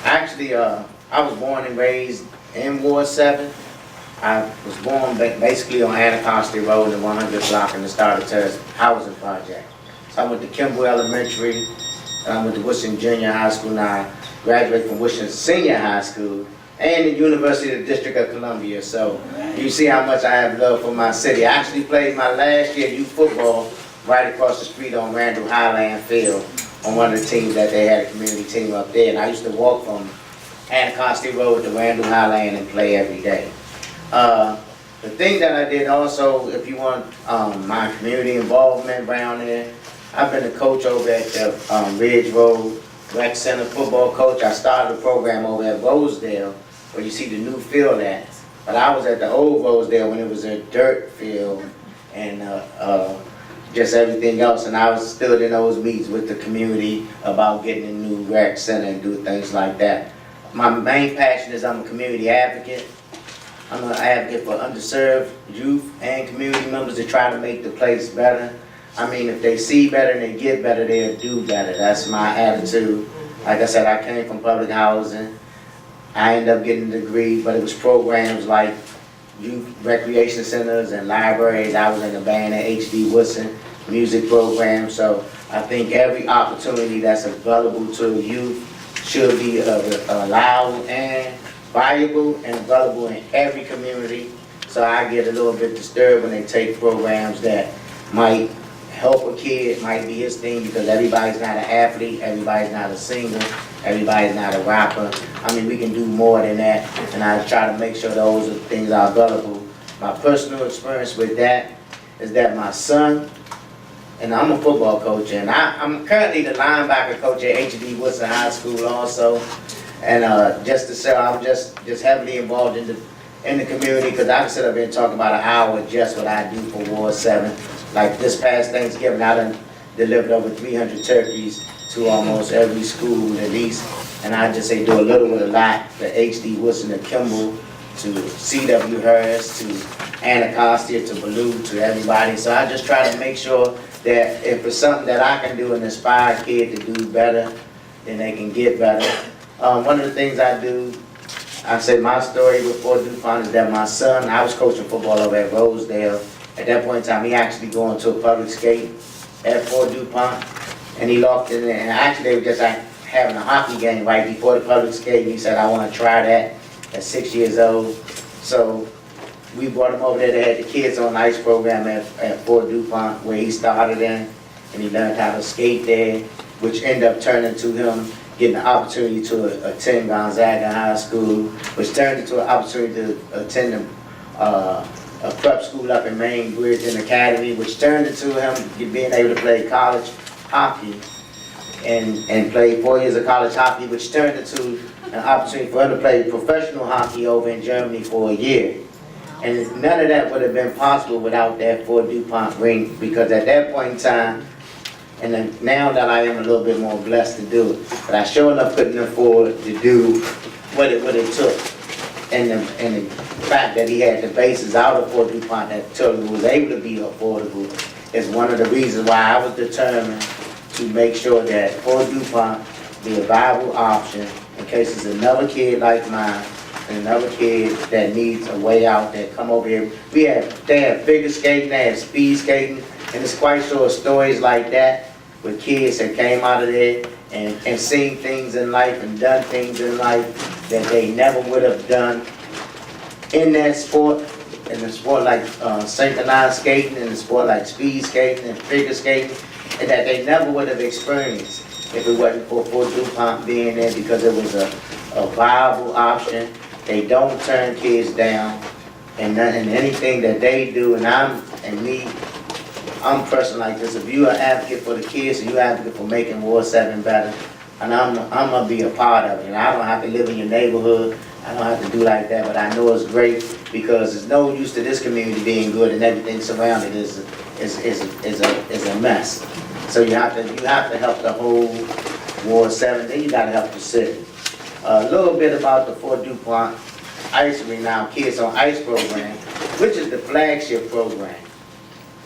Actually, I was born and raised in Ward 7. I was born basically on Anacostia Road, the 100th block, in the Starter Terrace Housing Project. So I went to Kimball Elementary, and I went to Wishing Junior High School. Now I graduated from Wishing Senior High School and the University of the District of Columbia. So you see how much I have love for my city. I actually played my last year youth football right across the street on Randall Highland Field on one of the teams that they had, a community team up there. And I used to walk from Anacostia Road to Randall Highland and play every day. The thing that I did also, if you want my community involvement around there, I've been a coach over at the Ridge Road Rec Center football coach. I started a program over at Rosedale, where you see the new field at. But I was at the old Rosedale when it was a dirt field and just everything else. And I was stood in those meetings with the community about getting a new rec center and do things like that. My main passion is I'm a community advocate. I'm an advocate for underserved youth and community members to try to make the place better. I mean, if they see better and they get better, they'll do better. That's my attitude. Like I said, I came from public housing. I ended up getting a degree, but it was programs like youth recreation centers and libraries. I was in the band at H.D. Woodson music program. So I think every opportunity that's available to youth should be allowed and valuable and available in every community. So I get a little bit disturbed when they take programs that might help a kid, might be his thing, because everybody's not an athlete, everybody's not a singer, everybody's not a rapper. I mean, we can do more than that, and I try to make sure those things are available. My personal experience with that is that my son, and I'm a football coach, and I'm currently the linebacker coach at H.D. Woodson High School also. And just to say, I'm just heavily involved in the in the community, because I can sit up here and talk about an hour just what I do for Ward 7. Like this past Thanksgiving, I done delivered over 300 turkeys to almost every school at least. And I just say do a little with a lot, the H.D. Wilson, to Kimball, to C.W. Harris, to Anacostia, to Baloo, to everybody. So I just try to make sure that if it's something that I can do and inspire a kid to do better, then they can get better. One of the things I do, I say my story with Fort DuPont is that my son, I was coaching football over at Rosedale. At that point in time, he actually going to a public skate at Fort DuPont, and he locked in there. And actually, they were just having a hockey game right before the public skate. And he said, I want to try that at 6 years old. So we brought him over there. They had the Kids on Ice program at Fort DuPont, where he started in, and he learned how to skate there, which ended up turning to him getting an opportunity to attend Gonzaga High School, which turned into an opportunity to attend a prep school up in Maine, Bridgeton Academy, which turned into him being able to play college hockey and play 4 years of college hockey, which turned into an opportunity for him to play professional hockey over in Germany for a year. And none of that would have been possible without that Fort DuPont ring, because at that point in time, and then now that I am a little bit more blessed to do it, but I sure enough couldn't afford to do what it took. And the fact that he had the bases out of Fort DuPont that totally was able to be affordable is one of the reasons why I was determined to make sure that Fort DuPont be a viable option in case there's another kid like mine and another kid that needs a way out that come over here. They have figure skating, they have speed skating, and it's quite sure stories like that with kids that came out of there and seen things in life and done things in life that they never would have done in that sport, in the sport like synchronized skating, in the sport like speed skating and figure skating, and that they never would have experienced if it wasn't for Fort DuPont being there, because it was a viable option. They don't turn kids down, and anything that they do, I'm a person like this. If you're an advocate for the kids and you're an advocate for making Ward 7 better, and I'm going to be a part of it. And I don't have to live in your neighborhood. I don't have to do like that, but I know it's great because there's no use to this community being good and everything surrounding it is a mess. So you have to help the whole Ward 7, then you got to help the city. A little bit about the Fort DuPont Ice Renowned Kids on Ice program, which is the flagship program.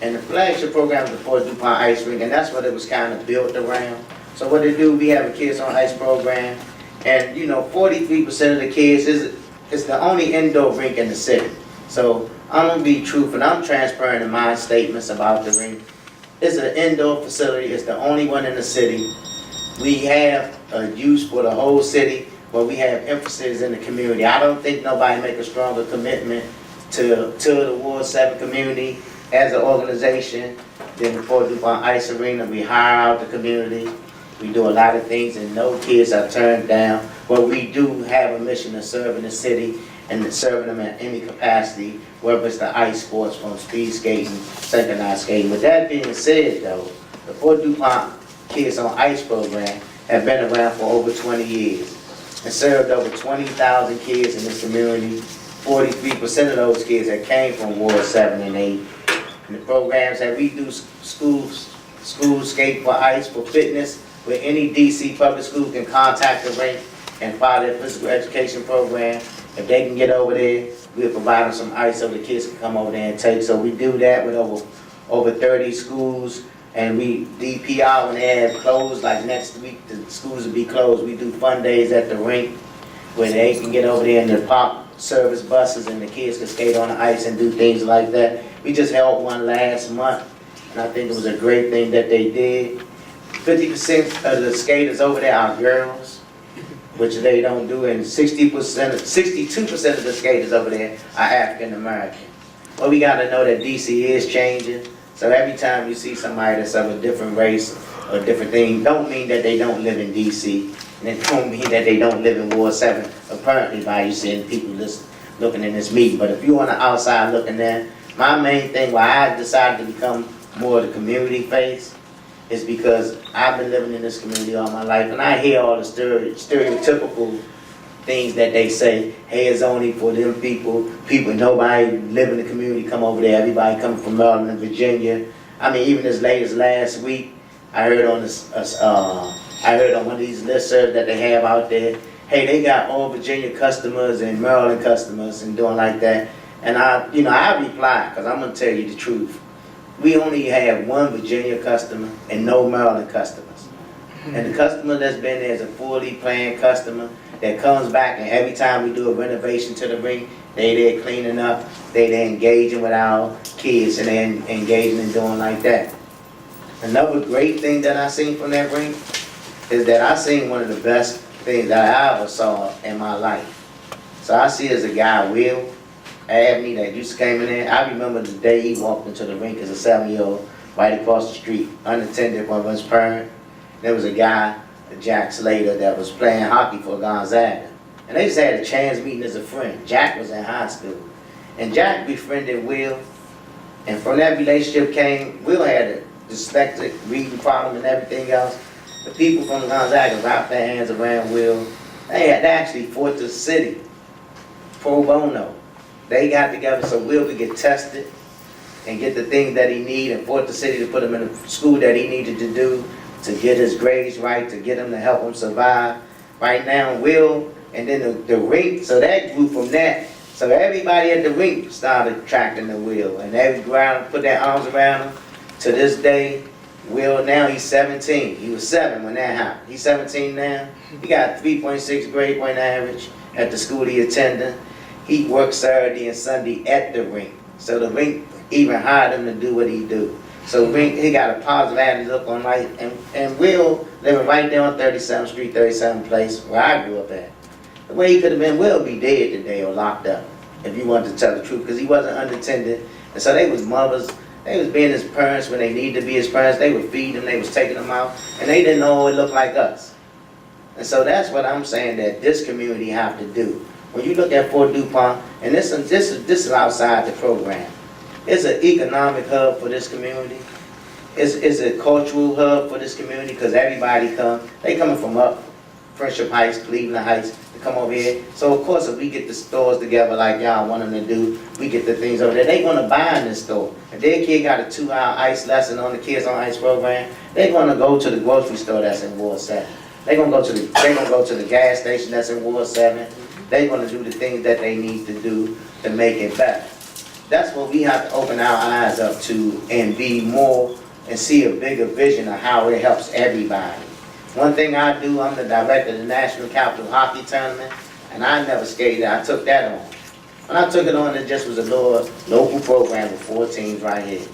And the flagship program is the Fort DuPont Ice Rink, and that's what it was kind of built around. So what they do, we have a Kids on Ice program, and 43% of the kids is the only indoor rink in the city. So I'm gonna be truthful, I'm transparent in my statements about the rink. It's an indoor facility, it's the only one in the city. We have a use for the whole city, but we have emphasis in the community. I don't think nobody make a stronger commitment to the Ward 7 community as an organization than the Fort DuPont Ice Arena. We hire out the community. We do a lot of things and no kids are turned down. But we do have a mission of serving the city and serving them in any capacity, whether it's the ice sports from speed skating, synchronized skating. With that being said though, the Fort DuPont Kids on Ice program have been around for over 20 years and served over 20,000 kids in this community. 43% of those kids that came from Ward 7 and 8. And the programs that we do, school skate for ice, for fitness, where any DC public school can contact the rink and follow their physical education program. If they can get over there, we'll provide them some ice so the kids can come over there and take. So we do that with over 30 schools. And we DPR when they have closed, like next week the schools will be closed. We do fun days at the rink where they can get over there in the park service buses and the kids can skate on the ice and do things like that. We just held one last month and I think it was a great thing that they did. 50% of the skaters over there are girls, which they don't do, and 62% of the skaters over there are African American. Well, we got to know that DC is changing. So every time you see somebody that's of a different race or a different thing, don't mean that they don't live in DC, and it don't mean that they don't live in Ward 7. Apparently, by you seeing people just looking in this meeting. But if you on the outside looking in, my main thing why I decided to become more of the community face is because I've been living in this community all my life, and I hear all the stereotypical things that they say, hey, it's only for them people, nobody live in the community come over there, everybody coming from Merlin and Virginia. I mean, even as late as last week, I heard on one of these listservs that they have out there, hey, they got all Virginia customers and Maryland customers and doing like that. And I replied, because I'm going to tell you the truth. We only have one Virginia customer and no Maryland customers. And the customer that's been there is a fully planned customer that comes back, and every time we do a renovation to the rink, they there cleaning up, they there engaging with our kids, and they engaging and doing like that. Another great thing that I seen from that rink is that I seen one of the best things that I ever saw in my life. So I see as a guy, Will Abney, that used to came in there. I remember the day he walked into the rink as a 7-year-old, right across the street, unattended from his parent. There was a guy, Jack Slater, that was playing hockey for Gonzaga. And they just had a chance meeting as a friend. Jack was in high school. And Jack befriended Will. And from that relationship came, Will had a dyslexic reading problem and everything else. The people from Gonzaga wrapped their hands around Will. They actually fought the city pro bono. They got together so Will could get tested and get the things that he needed, and fought the city to put him in the school that he needed to do, to get his grades right, to get him to help him survive. Right now, Will, and then the rink, so that grew from that. So everybody at the rink started attracting the Will, and they put their arms around him. To this day, Will, now he's 17. He was 7 when that happened. He's 17 now. He got 3.6 grade point average at the school he attended. He works Saturday and Sunday at the rink. So the rink even hired him to do what he do. So rink, he got a positive attitude on life. And Will living right there on 37th Street, 37th Place, where I grew up at. The way he could have been, Will be dead today or locked up, if you wanted to tell the truth, because he wasn't unattended. And so they was mothers. They was being his parents when they needed to be his parents. They would feed him, they was taking him out, and they didn't know it looked like us. And so that's what I'm saying that this community have to do. When you look at Fort DuPont, and this is outside the program, it's an economic hub for this community. It's a cultural hub for this community because everybody they coming from up Friendship Heights, Cleveland Heights, to come over here. So of course if we get the stores together like y'all want them to do, we get the things over there, they gonna buy in this store. If their kid got a 2-hour ice lesson on the Kids on Ice program, they gonna go to the grocery store that's in Ward 7. They gonna go to the gas station that's in Ward 7. They gonna do the things that they need to do to make it better. That's what we have to open our eyes up to and be more and see a bigger vision of how it helps everybody. One thing I do, I'm the director of the National Capital Hockey Tournament, and I never skated, I took that on. When I took it on, it just was a little local program with 4 teams right here.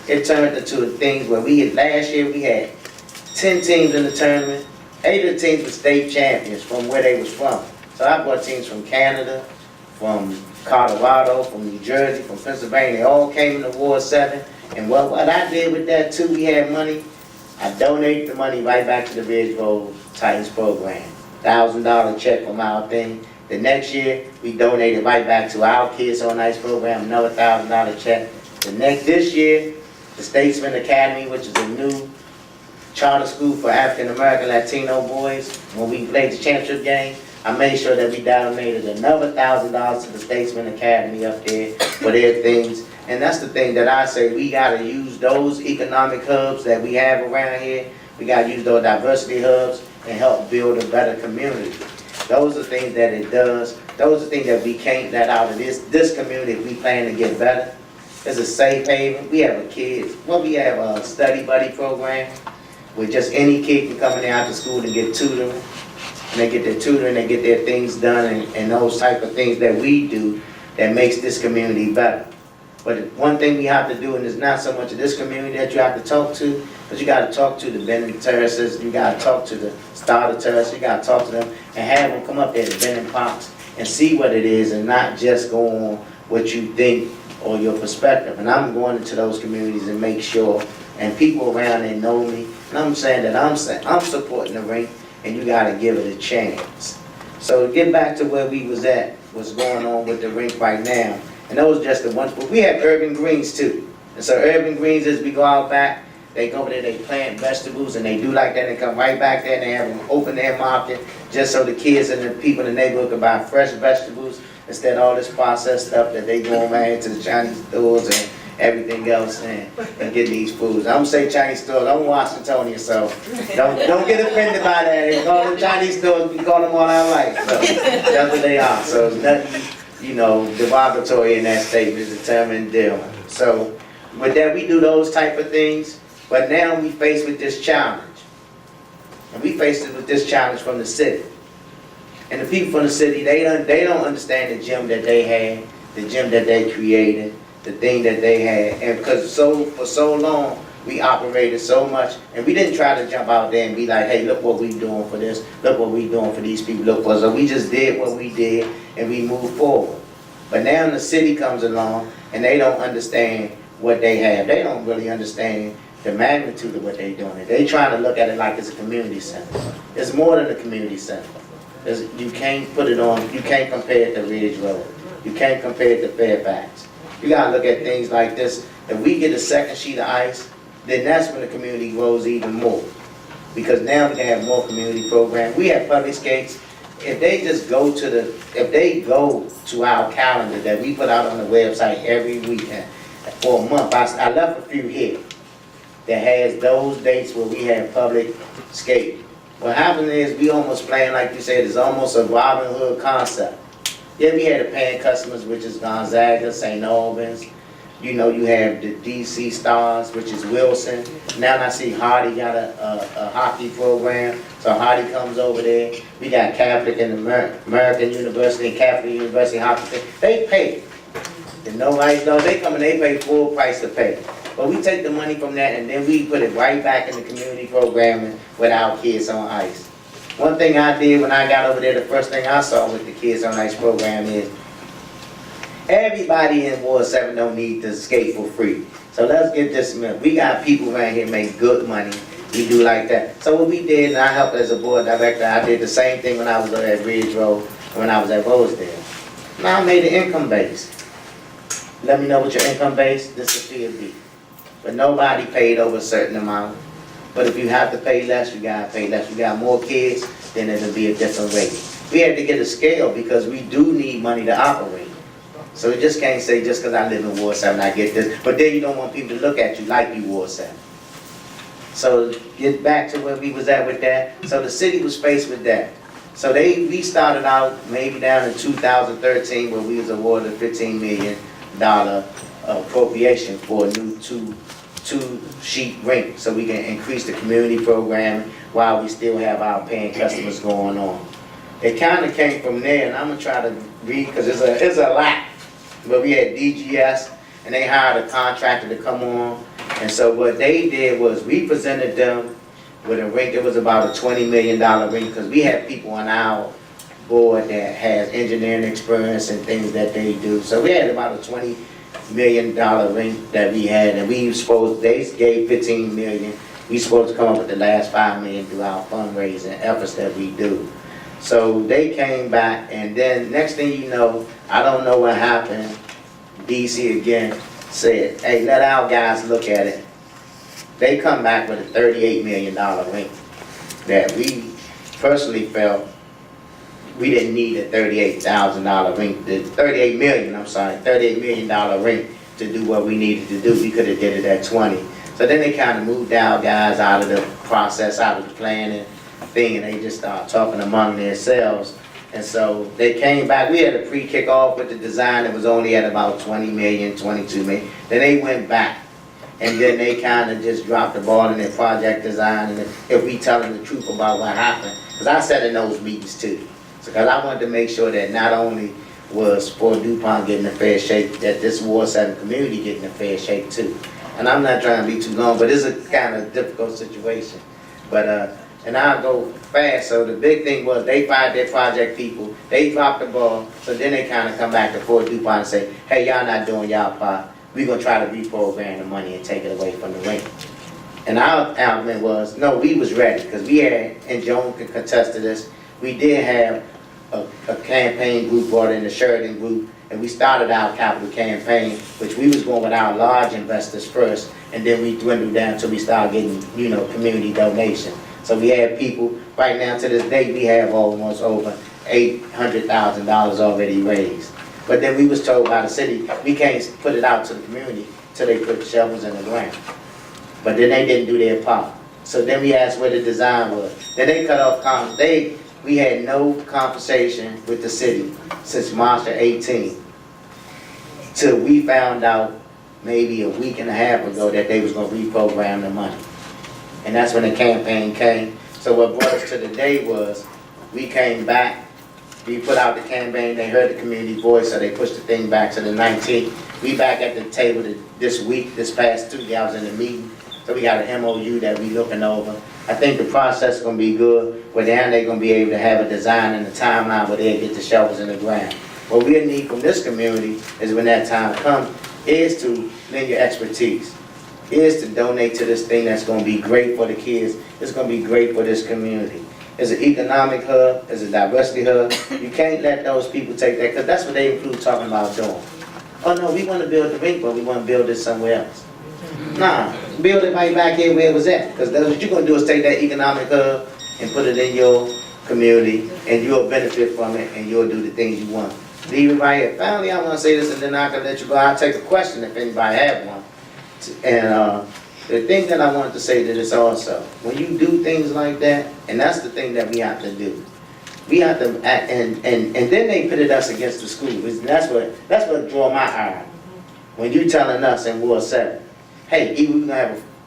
It turned into things where last year we had 10 teams in the tournament, 8 of the teams were state champions from where they was from. So I brought teams from Canada, from Colorado, from New Jersey, from Pennsylvania. They all came into Ward 7. And what I did with that too, we had money. I donated the money right back to the Ridge Road Titans program. $1,000 check from our thing. The next year, we donated right back to our Kids on Ice program, another $1,000 check. This year, the Statesman Academy, which is a new charter school for African American Latino boys, when we played the championship game, I made sure that we donated another $1,000 to the Statesman Academy up there for their things. And that's the thing that I say, we gotta use those economic hubs that we have around here. We gotta use those diversity hubs and help build a better community. Those are things that it does. Those are things that we can't let out of this community if we plan to get better. It's a safe haven. We have we have a study buddy program where just any kid can come in there after school and get tutoring. And they get their tutoring, they get their things done, and those type of things that we do that makes this community better. But one thing we have to do, and it's not so much of this community that you have to talk to, but you got to talk to the Benton Terraces, you got to talk to the Starter Terrace, you got to talk to them and have them come up there to Benton Parks and see what it is and not just go on what you think or your perspective. And I'm going into those communities and make sure, and people around there know me, and I'm saying that I'm supporting the rink, and you got to give it a chance. So to get back to where we was at, what's going on with the rink right now, and those just the ones, but we have urban greens too. And so urban greens, as we go out back, They go over there, they plant vegetables, and they do like that, they come right back there, and they have them open their market, just so the kids and the people in the neighborhood can buy fresh vegetables, instead of all this processed stuff that they go around to the Chinese stores and everything else, and get these foods. I'm gonna say Chinese stores, I'm Washingtonian, so don't get offended by that. They call them Chinese stores, we call them all our life, so that's what they are. So there's nothing, derogatory in that statement, it's a term and deal. So with that, we do those type of things. But now we faced with this challenge. And we faced it with this challenge from the city. And the people from the city, they don't understand the gym that they had, the gym that they created, the thing that they had. And because for so long, we operated so much, and we didn't try to jump out there and be like, hey, look what we doing for this, look what we doing for these people, look for us. So we just did what we did, and we moved forward. But now the city comes along, and they don't understand what they have. They don't really understand the magnitude of what they're doing. They trying to look at it like it's a community center. It's more than a community center. You can't put it on, you can't compare it to Ridge Road. You can't compare it to Fairfax. You gotta look at things like this. If we get a second sheet of ice, then that's when the community grows even more. Because now we can have more community programs. We have public skates. If they just go to our calendar that we put out on the website every weekend for a month, I left a few here that has those dates where we have public skate. What happened is we almost playing, like you said, it's almost a Robin Hood concept. Yeah, we had the paying customers, which is Gonzaga, St. Albans. You have the DC Stars, which is Wilson. Now I see Hardy got a hockey program, so Hardy comes over there. We got Catholic and American University and Catholic University hockey. They pay. The no ice dogs, they come and they pay full price to pay. But we take the money from that and then we put it right back in the community programming with our Kids on Ice. One thing I did when I got over there, the first thing I saw with the Kids on Ice program is everybody in Ward 7 don't need to skate for free. So let's get this myth. We got people around here make good money. We do like that. So what we did, and I helped as a board director, I did the same thing when I was at Ridge Road and when I was at Rosedale. Now I made it income based. Let me know what your income base, this is fee be. But nobody paid over a certain amount. But if you have to pay less, you gotta pay less. You got more kids, then it'll be a different rate. We had to get a scale because we do need money to operate. So you just can't say just because I live in Ward 7, I get this. But then you don't want people to look at you like you Ward 7. So get back to where we was at with that. So the city was faced with that. So we started out maybe down in 2013 where we was awarded a $15 million appropriation for a new two-sheet rink so we can increase the community program while we still have our paying customers going on. It kind of came from there, and I'm going to try to read because it's a lot. But we had DGS, and they hired a contractor to come on. And so what they did was we presented them with a rink. It was about a $20 million rink because we have people on our board that has engineering experience and things that they do. So we had about a $20 million rink that we had, and they gave $15 million. We supposed to come up with the last $5 million through our fundraising efforts that we do. So they came back, and then next thing you know, I don't know what happened. DC again said, hey, let our guys look at it. They come back with a $38 million rink that we personally felt we didn't need a $38,000 rink, $38 million rink to do what we needed to do. We could have did it at 20. So then they kind of moved our guys out of the process, out of the planning thing, and they just started talking among themselves. And so they came back. We had a pre-kickoff with the design that was only at about 20 million, 22 million. Then they went back, and then they kind of just dropped the ball in their project design. And if we tell them the truth about what happened, because I sat in those meetings too. Because I wanted to make sure that not only was Fort DuPont getting a fair shake, that this Ward 7 community getting a fair shake too. And I'm not trying to be too long, but it's a kind of difficult situation. But and I'll go fast. So the big thing was they fired their project people. They dropped the ball. So then they kind of come back to Fort DuPont and say, hey, y'all not doing y'all part. We're going to try to reprogram the money and take it away from the rink. And our argument was, no, we was ready. Because we had, and Joan could contest to this, we did have a campaign group brought in, the Sheridan group, and we started our capital campaign, which we was going with our large investors first, and then we dwindled down till we started getting, you know, community donation. So we have people, right now to this day, we have almost over $800,000 already raised. But then we was told by the city, we can't put it out to the community till they put shovels in the ground. But then they didn't do their part. So then we asked where the design was. Then they cut off, we had no conversation with the city since March of 18. Till we found out maybe a week and a half ago that they was gonna reprogram the money. And that's when the campaign came. So what brought us to the day was, we came back, we put out the campaign, they heard the community voice, so they pushed the thing back to the 19th. We back at the table this week, this past Tuesday, I was in the meeting. So we got an MOU that we looking over. I think the process is gonna be good, where then they're gonna be able to have a design and a timeline where they'll get the shovels in the ground. What we need from this community is when that time comes, is to lend your expertise, is to donate to this thing that's gonna be great for the kids, it's gonna be great for this community. It's an economic hub, it's a diversity hub. You can't let those people take that, because that's what they include talking about doing. Oh no, we wanna build the rink, but we wanna build it somewhere else. Nah, build it right back here where it was at, because that's what you're gonna do is take that economic hub and put it in your community, and you'll benefit from it, and you'll do the things you want. Leave it right here. Finally, I want to say this, and then I can let you go. I'll take a question if anybody have one. And the thing that I wanted to say to this also, when you do things like that, and that's the thing that we have to do. We have to, and then they pitted us against the school. That's what draw my eye. When you telling us in Ward 7, hey, either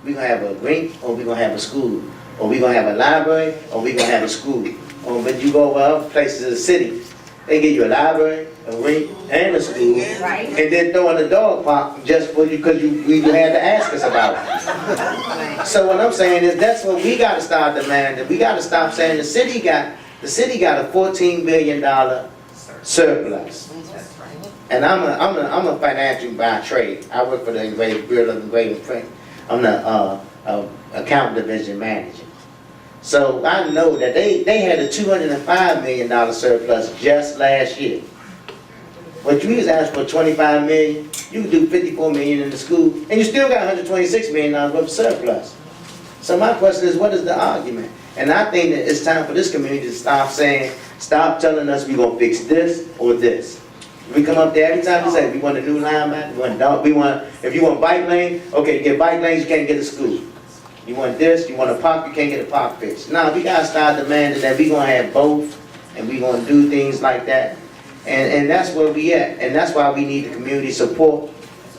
we gonna have a rink, or we gonna have a school, or we gonna have a library, or we gonna have a school. Or when you go over other places in the city, they give you a library, a rink, and a school, Right. and then throw in a dog park just for you, because you had to ask us about it. So what I'm saying is, that's what we gotta start demanding. We gotta stop saying the city got a $14 billion surplus. And I'm a financial by trade. I work for the Bureau of Engraving Print. I'm the account division manager. So I know that they had a $205 million surplus just last year. What you was asking for $25 million, you can do $54 million in the school, and you still got $126 million worth of surplus. So my question is, what is the argument? And I think that it's time for this community to stop telling us we're gonna fix this or this. We come up there every time we say we want a new lineman, if you want bike lane, okay, you get bike lanes, you can't get a school. You want this, you want a park, you can't get a park fixed. Now, we gotta start demanding that we gonna have both, and we gonna do things like that. And that's where we at, and that's why we need the community support.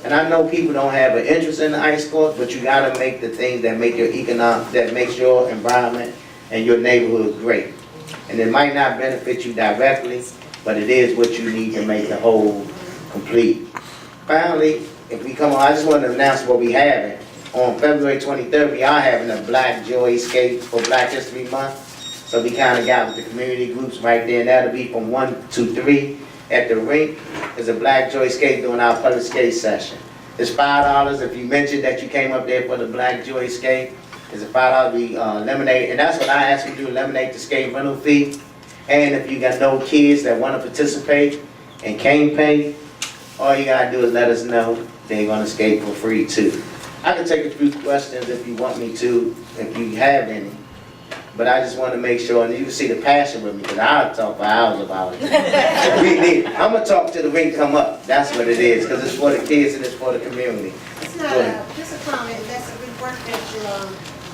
And I know people don't have an interest in the ice court, but you gotta make the things that make that makes your environment and your neighborhood great. And it might not benefit you directly, but it is what you need to make the whole complete. Finally, if we come on, I just want to announce what we having. On February 23rd, we are having a Black Joy Escape for Black History Month. So we kind of got with the community groups right there, and that'll be from 1 to 3 at the rink. There's a Black Joy Escape during our public skate session. It's $5 if you mention that you came up there for the Black Joy Escape. It's a $5 we eliminate, and that's what I ask you to do, eliminate the skate rental fee. And if you got no kids that want to participate and can't pay, all you gotta do is let us know. They're gonna skate for free too. I can take a few questions if you want me to, if you have any. But I just want to make sure, and you can see the passion with me, because I'll talk for hours about it. So we need, I'm gonna talk till the ring come up. That's what it is, because it's for the kids and it's for the community. It's not just a comment, that's a good work that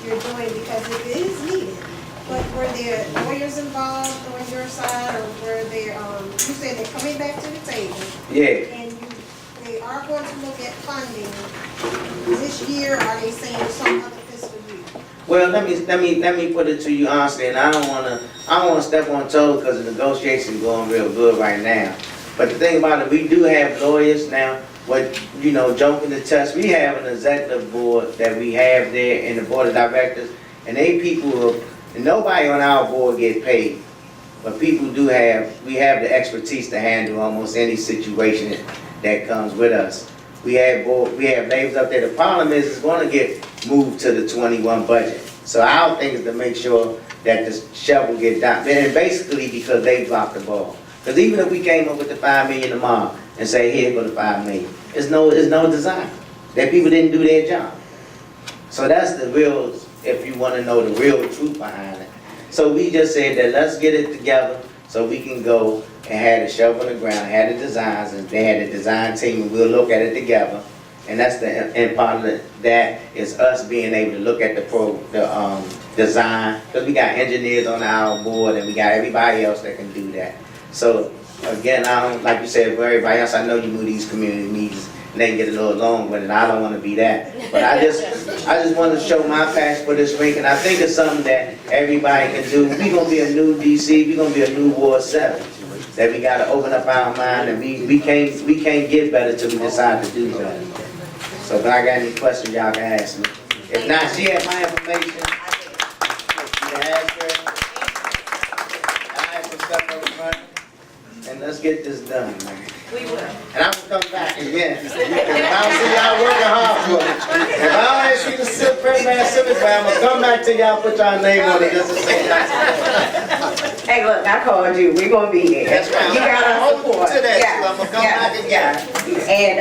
you're doing, because it is needed. But were there lawyers involved on your side, or were there, you said they're coming back to the table? Yeah. And they are going to look at funding this year, or are they saying some other fiscal year? Well, let me put it to you honestly, and I don't wanna step on toes because the negotiations going real good right now. But the thing about it, we do have lawyers now. What, joking to test, we have an executive board that we have there and the board of directors, and they people who, and nobody on our board get paid, but people we have the expertise to handle almost any situation that comes with us. We have names up there. The problem is it's going to get moved to the 21 budget. So our thing is to make sure that the shovel get down, and basically because they dropped the ball. Because even if we came up with the $5 million tomorrow and say, here go the $5 million, it's no design. That people didn't do their job. So that's the real, if you wanna know the real truth behind it. So we just said that let's get it together so we can go and have the shovel on the ground, have the designs, and they had the design team, and we'll look at it together. And that's the, and part of that is us being able to look at the design, because we got engineers on our board and we got everybody else that can do that. So again, I don't, like you said, for everybody else, I know you move these community meetings and they can get a little long with it, I don't want to be that. But I just want to show my passion for this rink, and I think it's something that everybody can do. We're going to be a new DC, we're going to be a new Ward 7. That we got to open up our mind, and we can't get better till we decide to do better. So if I got any questions, y'all can ask me. If not, she has my information. You can ask her. I have some stuff up front. And let's get this done, man. We will. And I'm gonna come back again. If I don't see y'all working hard for it, if I don't see the Civic, I'm gonna come back to y'all, put y'all name on it just to say that. Hey, look, I called you, we gonna be there. That's right. You got our support. To that, Yeah, so I'm gonna come back again. And,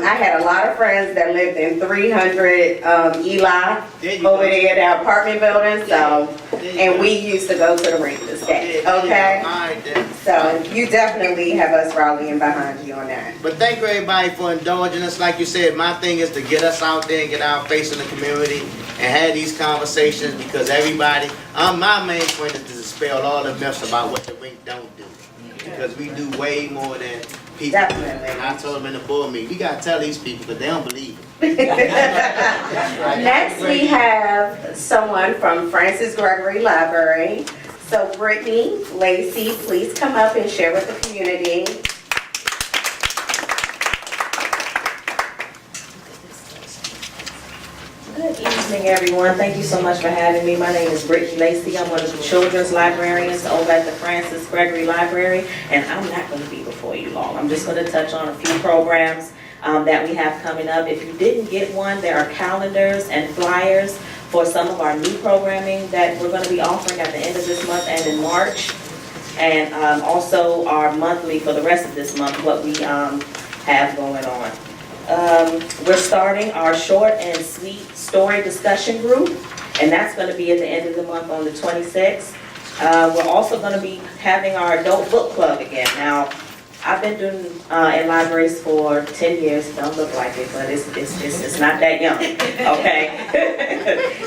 I had a lot of friends that lived in 300, Eli, There you over go. there, that apartment building, so, and we used to go to the rink to stay, okay? All right then. So you definitely have us rallying behind you on that. But thank you everybody for indulging us. Like you said, my thing is to get us out there and get our face in the community and have these conversations, because everybody, my main point is to dispel all the myths about what the rink don't do. Because we do way more than people. Definitely. And I told them in the board meeting, we gotta tell these people, but they don't believe it. Next, we have someone from Francis Gregory Library. So Brittany Lacey, please come up and share with the community. Good evening, everyone. Thank you so much for having me. My name is Brittany Lacey. I'm one of the children's librarians over at the Francis Gregory Library, and I'm not going to be before you long. I'm just going to touch on a few programs that we have coming up. If you didn't get one, there are calendars and flyers for some of our new programming that we're going to be offering at the end of this month and in March, and also our monthly for the rest of this month, what we have going on. We're starting our short and sweet story discussion group, and that's going to be at the end of the month on the 26th. We're also going to be having our adult book club again. Now, I've been doing in libraries for 10 years. Don't look like it, but it's not that young, okay?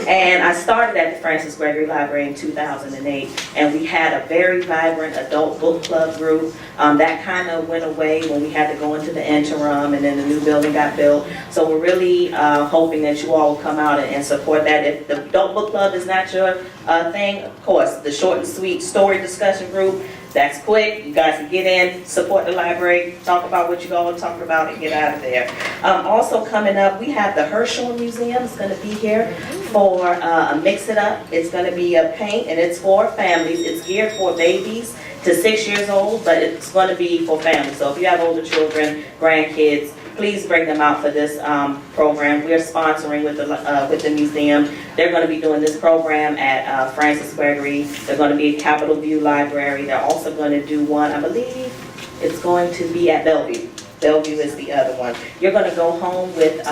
And I started at the Francis Gregory Library in 2008, and we had a very vibrant adult book club group. That kind of went away when we had to go into the interim, and then the new building got built. So we're really hoping that you all will come out and support that. If the adult book club is not your thing, of course, the short and sweet story discussion group, that's quick. You guys can get in, support the library, talk about what you all are talking about, and get out of there. Also coming up, we have the Herschel Museum. It's going to be here for a Mix It Up. It's going to be a paint, and it's for families. It's geared for babies to 6 years old, but it's going to be for families. So if you have older children, grandkids, please bring them out for this program. We're sponsoring with the museum. They're going to be doing this program at Francis Gregory. They're going to be at Capitol View Library. They're also going to do one, I believe, it's going to be at Bellevue. Bellevue is the other one. You're going to go home with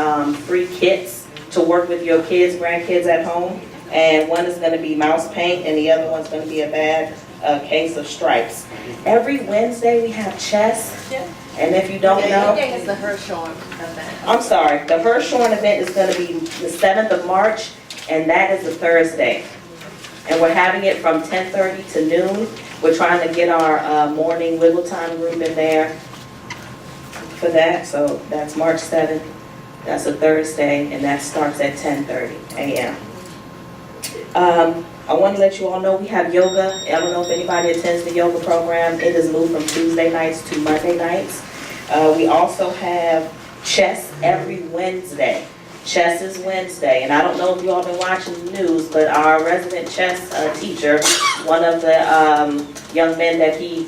free kits to work with your kids, grandkids at home. And one is going to be mouse paint, and the other one's going to be a bag, case of stripes. Every Wednesday we have chess. And if you don't know, It's the Hershorn event. I'm sorry, the Hershorn event is going to be the 7th of March, and that is a Thursday. And we're having it from 10:30 to noon. We're trying to get our morning wiggle time group in there for that. So that's March 7th. That's a Thursday, and that starts at 10:30 a.m. I want to let you all know we have yoga. I don't know if anybody attends the yoga program. It is moved from Tuesday nights to Monday nights. We also have chess every Wednesday. Chess is Wednesday, and I don't know if you all been watching the news, but our resident chess teacher, one of the young men that he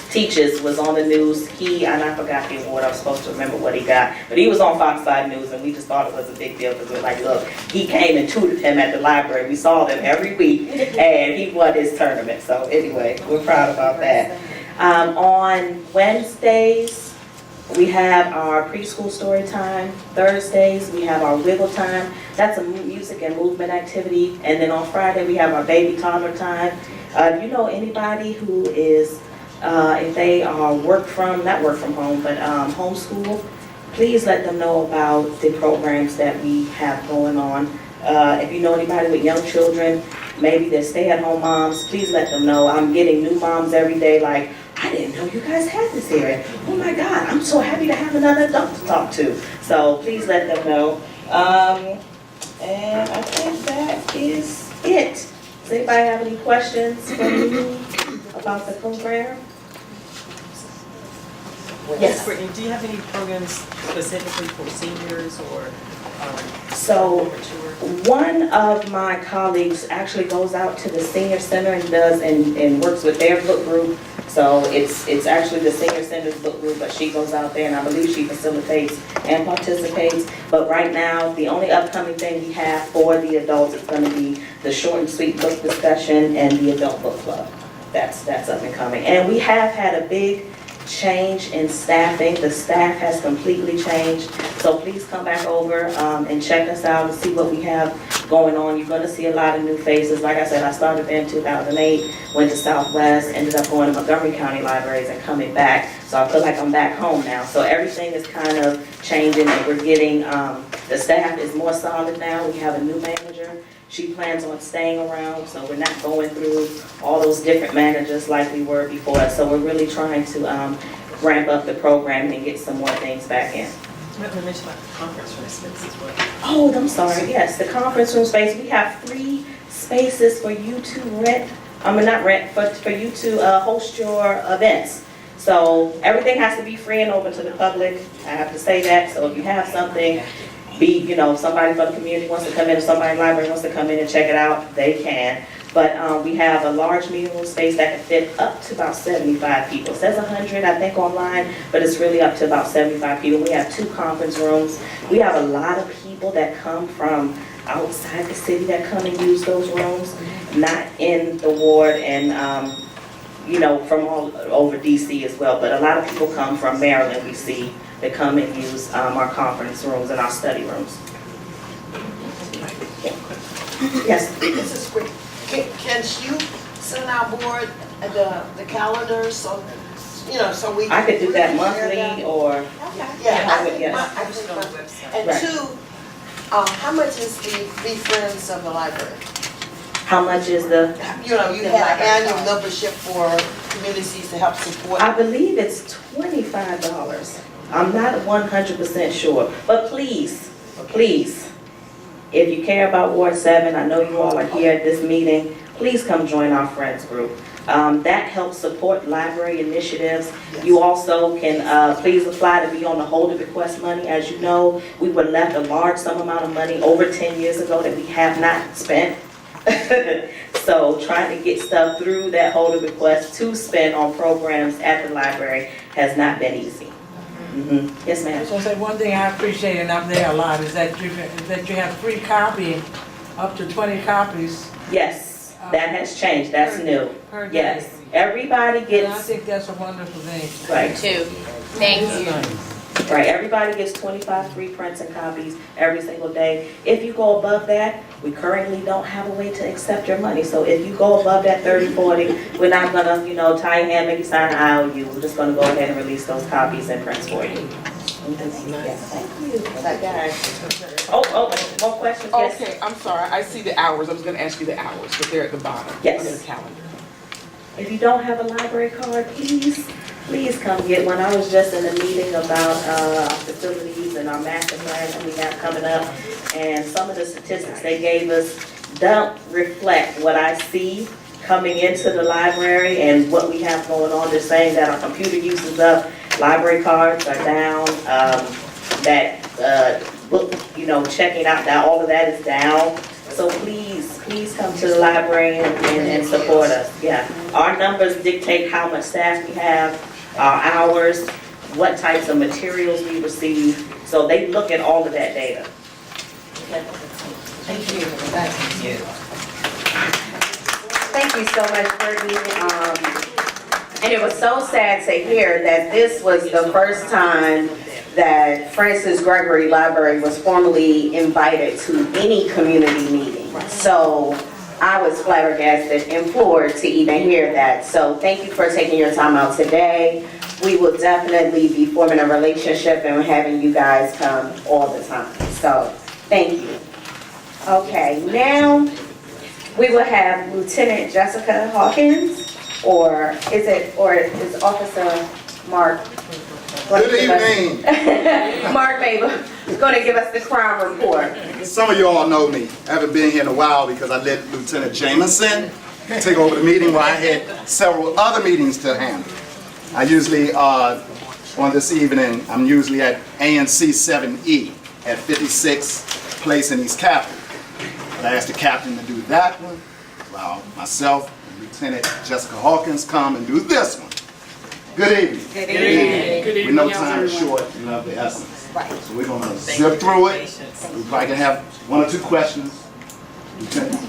teaches was on the news. And I forgot the award, I was supposed to remember what he got, but he was on Fox 5 News, and we just thought it was a big deal because we're like, look, he came and tutored him at the library. We saw him every week, and he won his tournament. So anyway, we're proud about that. On Wednesdays, We have our preschool story time Thursdays. We have our wiggle time. That's a music and movement activity. And then on Friday, we have our baby toddler time. If you know anybody who is, if they are not work from home, but homeschool, please let them know about the programs that we have going on. If you know anybody with young children, maybe they're stay-at-home moms, please let them know. I'm getting new moms every day like, I didn't know you guys had this here. Oh my God, I'm so happy to have another adult to talk to. So please let them know. And I think that is it. Does anybody have any questions for me about the program? Yes. Brittany, do you have any programs specifically for seniors or So one of my colleagues actually goes out to the senior center and does and works with their book group. So it's actually the senior center's book group, but she goes out there and I believe she facilitates and participates. But right now, the only upcoming thing we have for the adults is going to be the short and sweet book discussion and the adult book club. That's up and coming. And we have had a big change in staffing. The staff has completely changed. So please come back over and check us out and see what we have going on. You're going to see a lot of new faces. Like I said, I started there in 2008, went to Southwest, ended up going to Montgomery County Libraries and coming back. So I feel like I'm back home now. So everything is kind of changing and we're getting, the staff is more solid now. We have a new manager. She plans on staying around, so we're not going through all those different managers like we were before. So we're really trying to ramp up the program and get some more things back in. You mentioned about the conference room space as well. Oh, I'm sorry, yes, the conference room space. We have 3 spaces for you to rent, not rent, but for you to host your events. So everything has to be free and open to the public. I have to say that, so if you have something, somebody from the community wants to come in, or somebody in the library wants to come in and check it out, they can. But we have a large meeting room space that can fit up to about 75 people. It says 100, I think, online, but it's really up to about 75 people. We have 2 conference rooms. We have a lot of people that come from outside the city that come and use those rooms, not in the ward and, from all over DC as well. But a lot of people come from Maryland, we see, that come and use our conference rooms and our study rooms. Yeah. Yes? This is quick. Can you send our board the calendar so we? I could do that monthly or. Yeah, I would, yes. I just on the website. And Right. 2, how much is the Be Friends of the Library? How much is the? You have an annual membership for communities to help support. I believe it's $25. I'm not 100% sure, but please, if you care about Ward 7, I know you all are here at this meeting, please come join our Friends group. That helps support library initiatives. Yes. You also can please apply to be on the Hold It Request money. As you know, we were left a large sum amount of money over 10 years ago that we have not spent. So trying to get stuff through that Hold It Request to spend on programs at the library has not been easy. Mm-hmm. Yes, ma'am. So say one thing I appreciate, and I'm there a lot, is that you have free copying, up to 20 copies. Yes, that has changed. That's new. Per day. Yes, everybody And I gets, think that's a wonderful thing. right, Thank you. right. Everybody gets 25 free prints and copies every single day. If you go above that, we currently don't have a way to accept your money. So if you go above that 30, 40, we're not gonna, tie your hand, make you sign an IOU. We're just gonna go ahead and release those copies and prints for you. Yes, thank you. That guy. Oh, more questions? Yes. Okay, I'm sorry, I see the hours, I was gonna ask you the hours, but they're at the bottom. Yes. On the calendar. If you don't have a library card, please come get one. I was just in a meeting about our facilities and our master plan that we have coming up. And some of the statistics they gave us don't reflect what I see coming into the library and what we have going on. They're saying that our computer use is up, library cards are down, book, checking out, now all of that is down. So please come to the library and support us. Yeah, our numbers dictate how much staff we have, our hours, what types of materials we receive. So they look at all of that data. Thank you. Thank you so much, Brittany. And it was so sad to hear that this was the first time that Francis Gregory Library was formally invited to any community meeting. So I was flabbergasted and floored to even hear that. So thank you for taking your time out today. We will definitely be forming a relationship and having you guys come all the time. So thank you. Okay, now we will have Lieutenant Jessica Hawkins, or is Officer Mark? Good evening. Mark Mabel is going to give us the crime report. Some of you all know me. I haven't been here in a while because I let Lieutenant Jameson take over the meeting where I had several other meetings to handle. I usually, on this evening, I'm usually at ANC 7E at 56th Place in East Capitol. But I asked the captain to do that one, while myself and Lieutenant Jessica Hawkins come and do this one. Good evening. Good evening. We know time is short and of the essence. So we're gonna zip through it. We probably can have one or two questions. Lieutenant.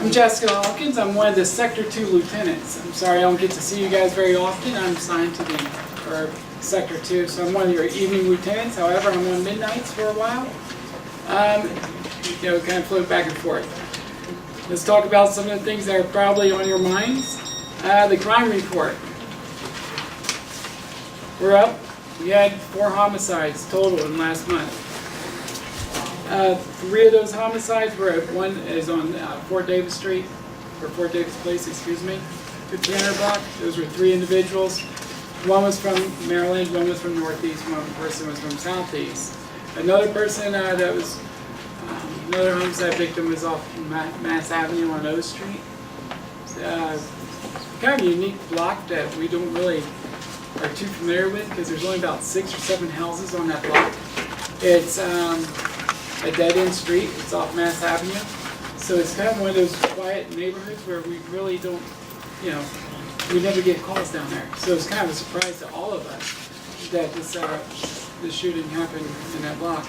I'm Jessica Hawkins. I'm one of the Sector 2 lieutenants. I'm sorry I don't get to see you guys very often. I'm assigned to for Sector 2, so I'm one of your evening lieutenants. However, I'm on midnights for a while. Kind of float back and forth. Let's talk about some of the things that are probably on your minds. The crime report. We're up. We had 4 homicides total in last month. 3 of those homicides were one is on Fort Davis Street, or Fort Davis Place, excuse me, 1500 block. Those were 3 individuals. One was from Merlin, one was from Northeast, one person was from Southeast. Another person that was another homicide victim was off Mass Avenue on O Street. Kind of a unique block that we don't really are too familiar with because there's only about 6 or 7 houses on that block. It's a dead-end street. It's off Mass Avenue. So it's kind of one of those quiet neighborhoods where we really don't, we never get calls down there. So it's kind of a surprise to all of us that this shooting happened in that block.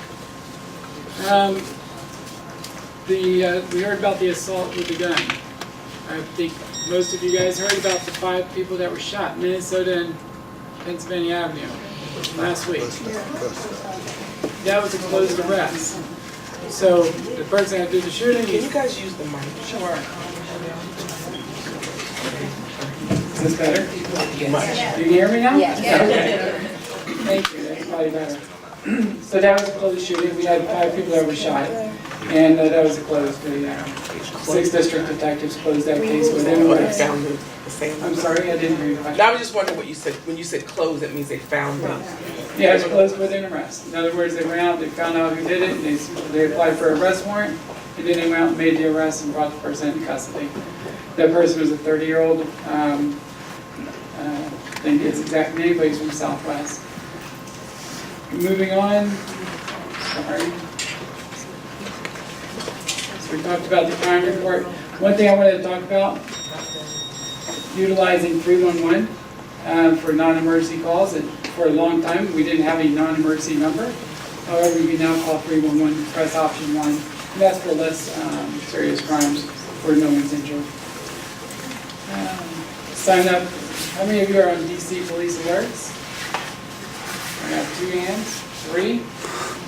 We heard about the assault with the gun. I think most of you guys heard about the 5 people that were shot in Minnesota and Pennsylvania Avenue last week. That was a closed arrest. So the person that did the shooting. Can you guys use the mic? Sure. Is this better? Yes. You can hear me now? Yes. Okay. Thank you. That's probably better. So that was a closed shooting. We had 5 people that were shot, and that was a closed. The 6 district detectives closed that case within arrest. I'm sorry, I didn't hear you. No, I was just wondering what you said. When you said closed, that means they found them. Yeah, it's closed within arrest. In other words, they went out, they found out who did it, and they applied for an arrest warrant, and then they went out and made the arrest and brought the person into custody. That person was a 30-year-old. I think his exact name, but he's from Southwest. Moving on. Sorry. So we talked about the crime report. One thing I wanted to talk about, utilizing 311 for non-emergency calls. And for a long time, we didn't have a non-emergency number. However, we now call 311, press option 1. And that's for less serious crimes where no one's injured. Sign up. How many of you are on DC Police Alerts? I got 2 hands, 3.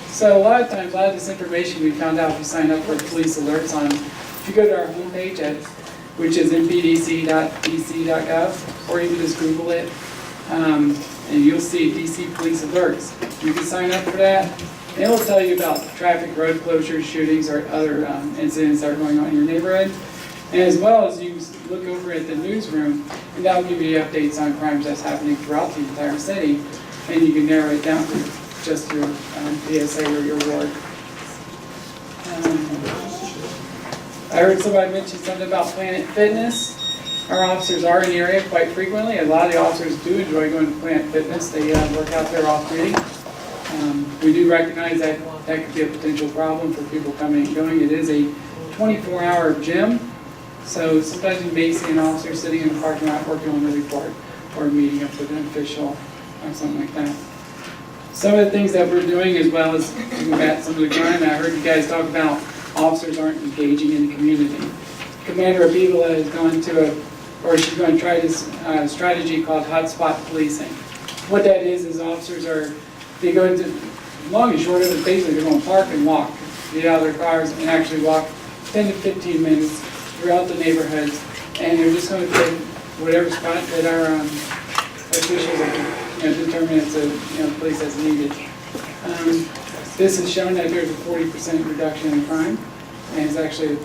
So a lot of times, a lot of this information we found out if you sign up for police alerts on, if you go to our homepage which is npdc.dc.gov, or you can just Google it, and you'll see DC Police Alerts. You can sign up for that, and it will tell you about traffic, road closures, shootings, or other incidents that are going on in your neighborhood. And as well as you look over at the newsroom, and that will give you updates on crimes that's happening throughout the entire city, and you can narrow it down to just through PSA or your ward. I heard somebody mention something about Planet Fitness. Our officers are in the area quite frequently. A lot of the officers do enjoy going to Planet Fitness. They work out there off duty. We do recognize that that could be a potential problem for people coming and going. It is a 24-hour gym. So sometimes you may see an officer sitting in the parking lot working on the report or meeting up with an official or something like that. Some of the things that we're doing as well as to combat some of the crime, I heard you guys talk about officers aren't engaging in the community. Commander Abila has gone to or she's going to try this strategy called hotspot policing. What that is officers they go into, long and short of it, basically they're going to park and walk, get out of their cars and actually walk 10 to 15 minutes throughout the neighborhoods, and they're just going to pick whatever spot that our officials have determined it's a place that's needed. This has shown that there's a 40% reduction in crime, and it's actually a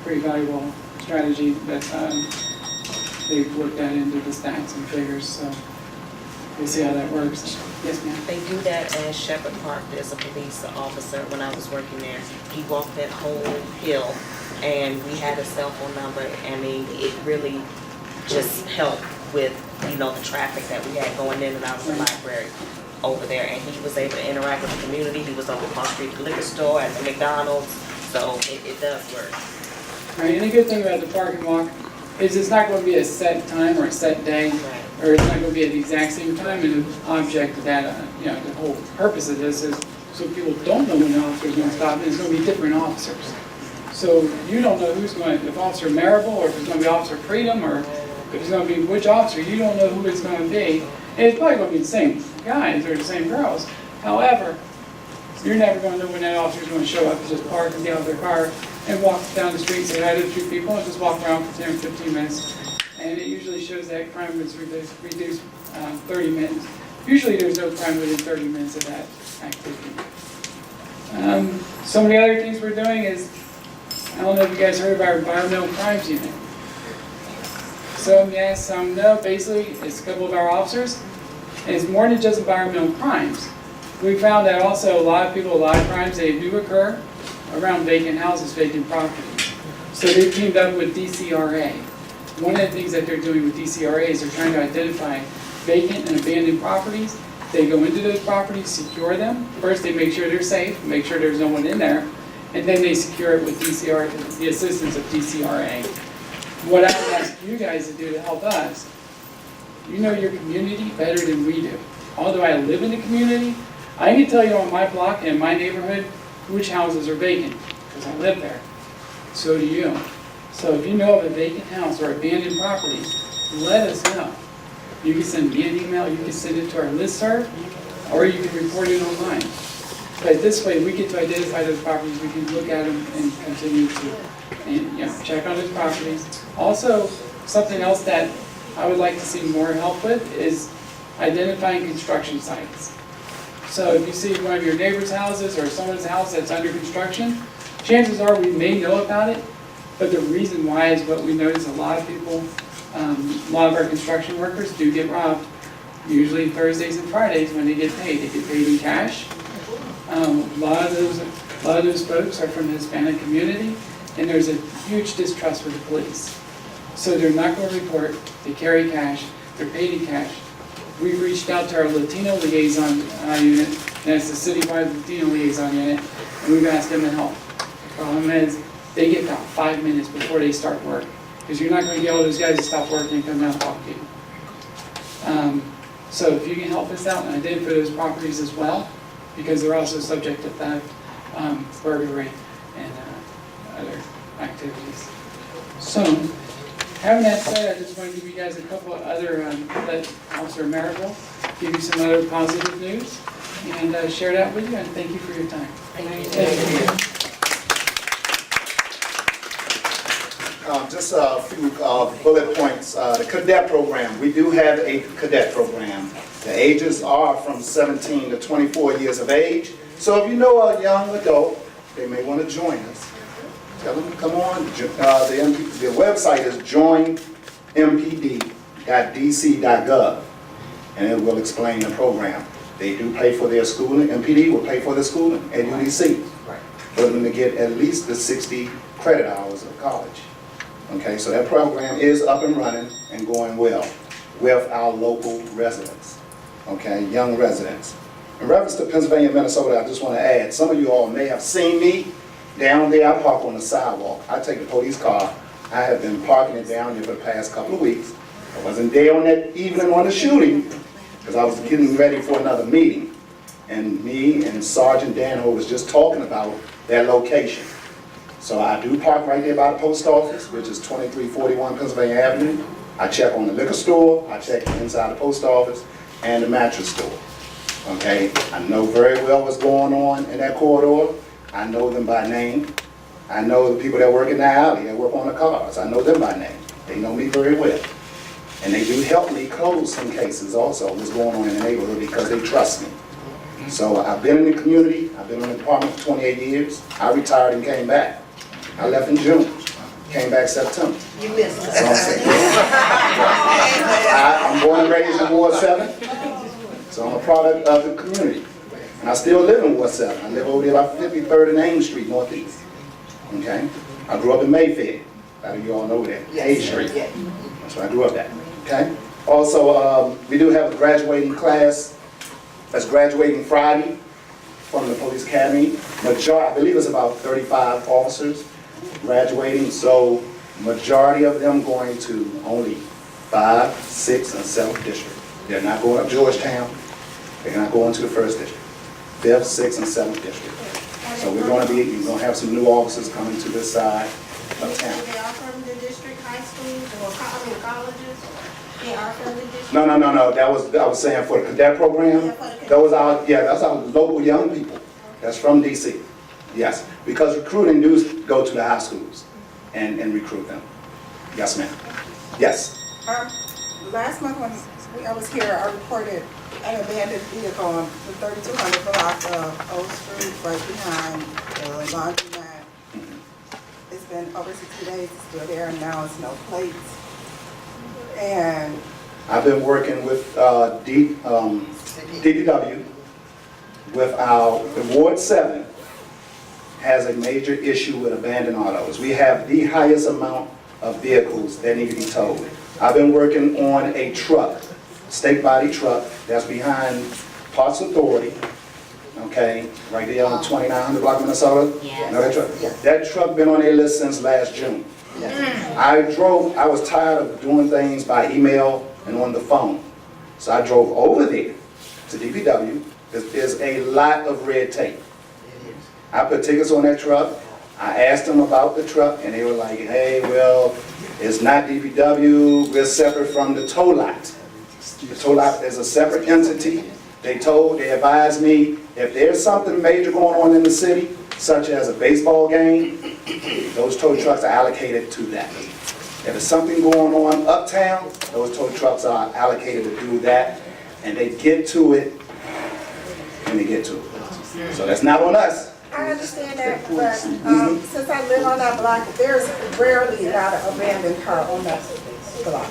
pretty valuable strategy that they've worked that into the stats and figures, so we'll see how that works. Yes, ma'am? They do that at Shepherd Park. There's a police officer, when I was working there, he walked that whole hill, and we had a cell phone number. I mean, it really just helped with, the traffic that we had going in and out of the library over there, and he was able to interact with the community. He was on the Park Street liquor store, at the McDonald's, so it does work. Right, and the good thing about the park and walk is it's not going to be a set time or a set day, or it's not going to be at the exact same time, and the object of that, the whole purpose of this is so people don't know when the officer's going to stop, and it's going to be different officers. So you don't know who's going to, if Officer Marable, or if it's going to be Officer Freedom, or if it's going to be which officer, you don't know who it's going to be. And it's probably going to be the same guys or the same girls. However, you're never going to know when that officer's going to show up. Just park and get out of their car and walk down the street, say hi to a few people, and just walk around for 10 or 15 minutes. And it usually shows that crime is reduced 30 minutes. Usually there's no crime within 30 minutes of that activity. Some of the other things we're doing is, I don't know if you guys heard of our environmental crimes unit. Some yes, some no. Basically, it's a couple of our officers. And it's more than just environmental crimes. We found that also a lot of crimes, they do occur around vacant houses, vacant properties. So they teamed up with DCRA. One of the things that they're doing with DCRA is they're trying to identify vacant and abandoned properties. They go into those properties, secure them. First, they make sure they're safe, make sure there's no one in there, and then they secure it with DCRA, the assistance of DCRA. What I would ask you guys to do to help us, you know your community better than we do. Although I live in the community, I can tell you on my block and my neighborhood which houses are vacant, because I live there. So do you. So if you know of a vacant house or abandoned property, let us know. You can send me an email, you can send it to our listserv, or you can report it online. But this way, we get to identify those properties, we can look at them and continue to check on those properties. Also, something else that I would like to see more help with is identifying construction sites. So if you see one of your neighbor's houses or someone's house that's under construction, chances are we may know about it, but the reason why is what we notice a lot of people, a lot of our construction workers do get robbed, usually Thursdays and Fridays when they get paid. They get paid in cash. A lot of those folks are from the Hispanic community, and there's a huge distrust for the police. So they're not going to report, they carry cash, they're paid in cash. We've reached out to our Latino liaison unit, and that's the citywide Latino liaison unit, and we've asked them to help. The problem is, they get about 5 minutes before they start work, because you're not going to get all those guys to stop working and come down and talk to you. So if you can help us out and identify those properties as well, because they're also subject to theft, burglary, and other activities. So, having that said, I just want to give you guys a couple of other, let Officer Marable give you some other positive news and share that with you, and thank you for your time. Thank you. Just a few bullet points. The cadet program, we do have a cadet program. The ages are from 17 to 24 years of age. So if you know a young adult, they may want to join us. Tell them to come on. The website is joinmpd.dc.gov, and it will explain the program. They do pay for their schooling. MPD will pay for their schooling at UDC for them to get at least the 60 credit hours of college. Okay, so that program is up and running and going well with our local residents, okay, young residents. In reference to Pennsylvania and Minnesota, I just want to add, some of you all may have seen me down there. I park on the sidewalk. I take the police car. I have been parking it down here for the past couple of weeks. I wasn't there on that evening on the shooting because I was getting ready for another meeting. And me and Sergeant Dano was just talking about that location. So I do park right there by the post office, which is 2341 Pennsylvania Avenue. I check on the liquor store, I check inside the post office, and the mattress store. Okay, I know very well what's going on in that corridor. I know them by name. I know the people that work in the alley, that work on the cars. I know them by name. They know me very well. And they do help me close some cases also, what's going on in the neighborhood, because they trust me. So I've been in the community, I've been in the department for 28 years. I retired and came back. I left in June, came back September. You missed So I'm born and raised in Ward 7, so I'm a product of the community. And I still live in Ward 7. I live over there about 53rd and Ames Street, Northeast. Okay? I grew up in Mayfair. A lot of you all know that. A Street. That's where I grew up at. Okay? Also, we do have a graduating class that's graduating Friday from the police academy. I believe it's about 35 officers graduating, so majority of them going to only 5, 6, and 7th district. They're not going up Georgetown. They're not going to the 1st district. 5th, 6th, and 7th district. So we're going to have some new officers coming to this side of town. They are from the district high schools or colleges? They are from the district? No. That was, I was saying for the cadet program. That's our local young people. That's from DC. Yes, because recruiting do go to the high schools and recruit them. Yes, ma'am. Yes. Last month when I was here, I reported an abandoned vehicle on the 3200 block of Old Street, right behind the laundromat. It's been over 60 days, it's still there, and now it's no plates. And I've been working with DPW with the Ward 7 has a major issue with abandoned autos. We have the highest amount of vehicles that need to be towed. I've been working on a truck, state body truck, that's behind Parts Authority, okay, right there on 2900 block Minnesota. Yes. Know that truck? That truck been on their list since last June. I was tired of doing things by email and on the phone. So I drove over there to DPW. There's a lot of red tape. I put tickets on that truck. I asked them about the truck, and they were like, hey, well, it's not DPW. We're separate from the tow lot. The tow lot is a separate entity. They advised me, if there's something major going on in the city, such as a baseball game, those tow trucks are allocated to that. If there's something going on uptown, those tow trucks are allocated to do that, and they get to it when they get to it. So that's not on us. I understand that, but since I live on that block, there's rarely not an abandoned car on that block.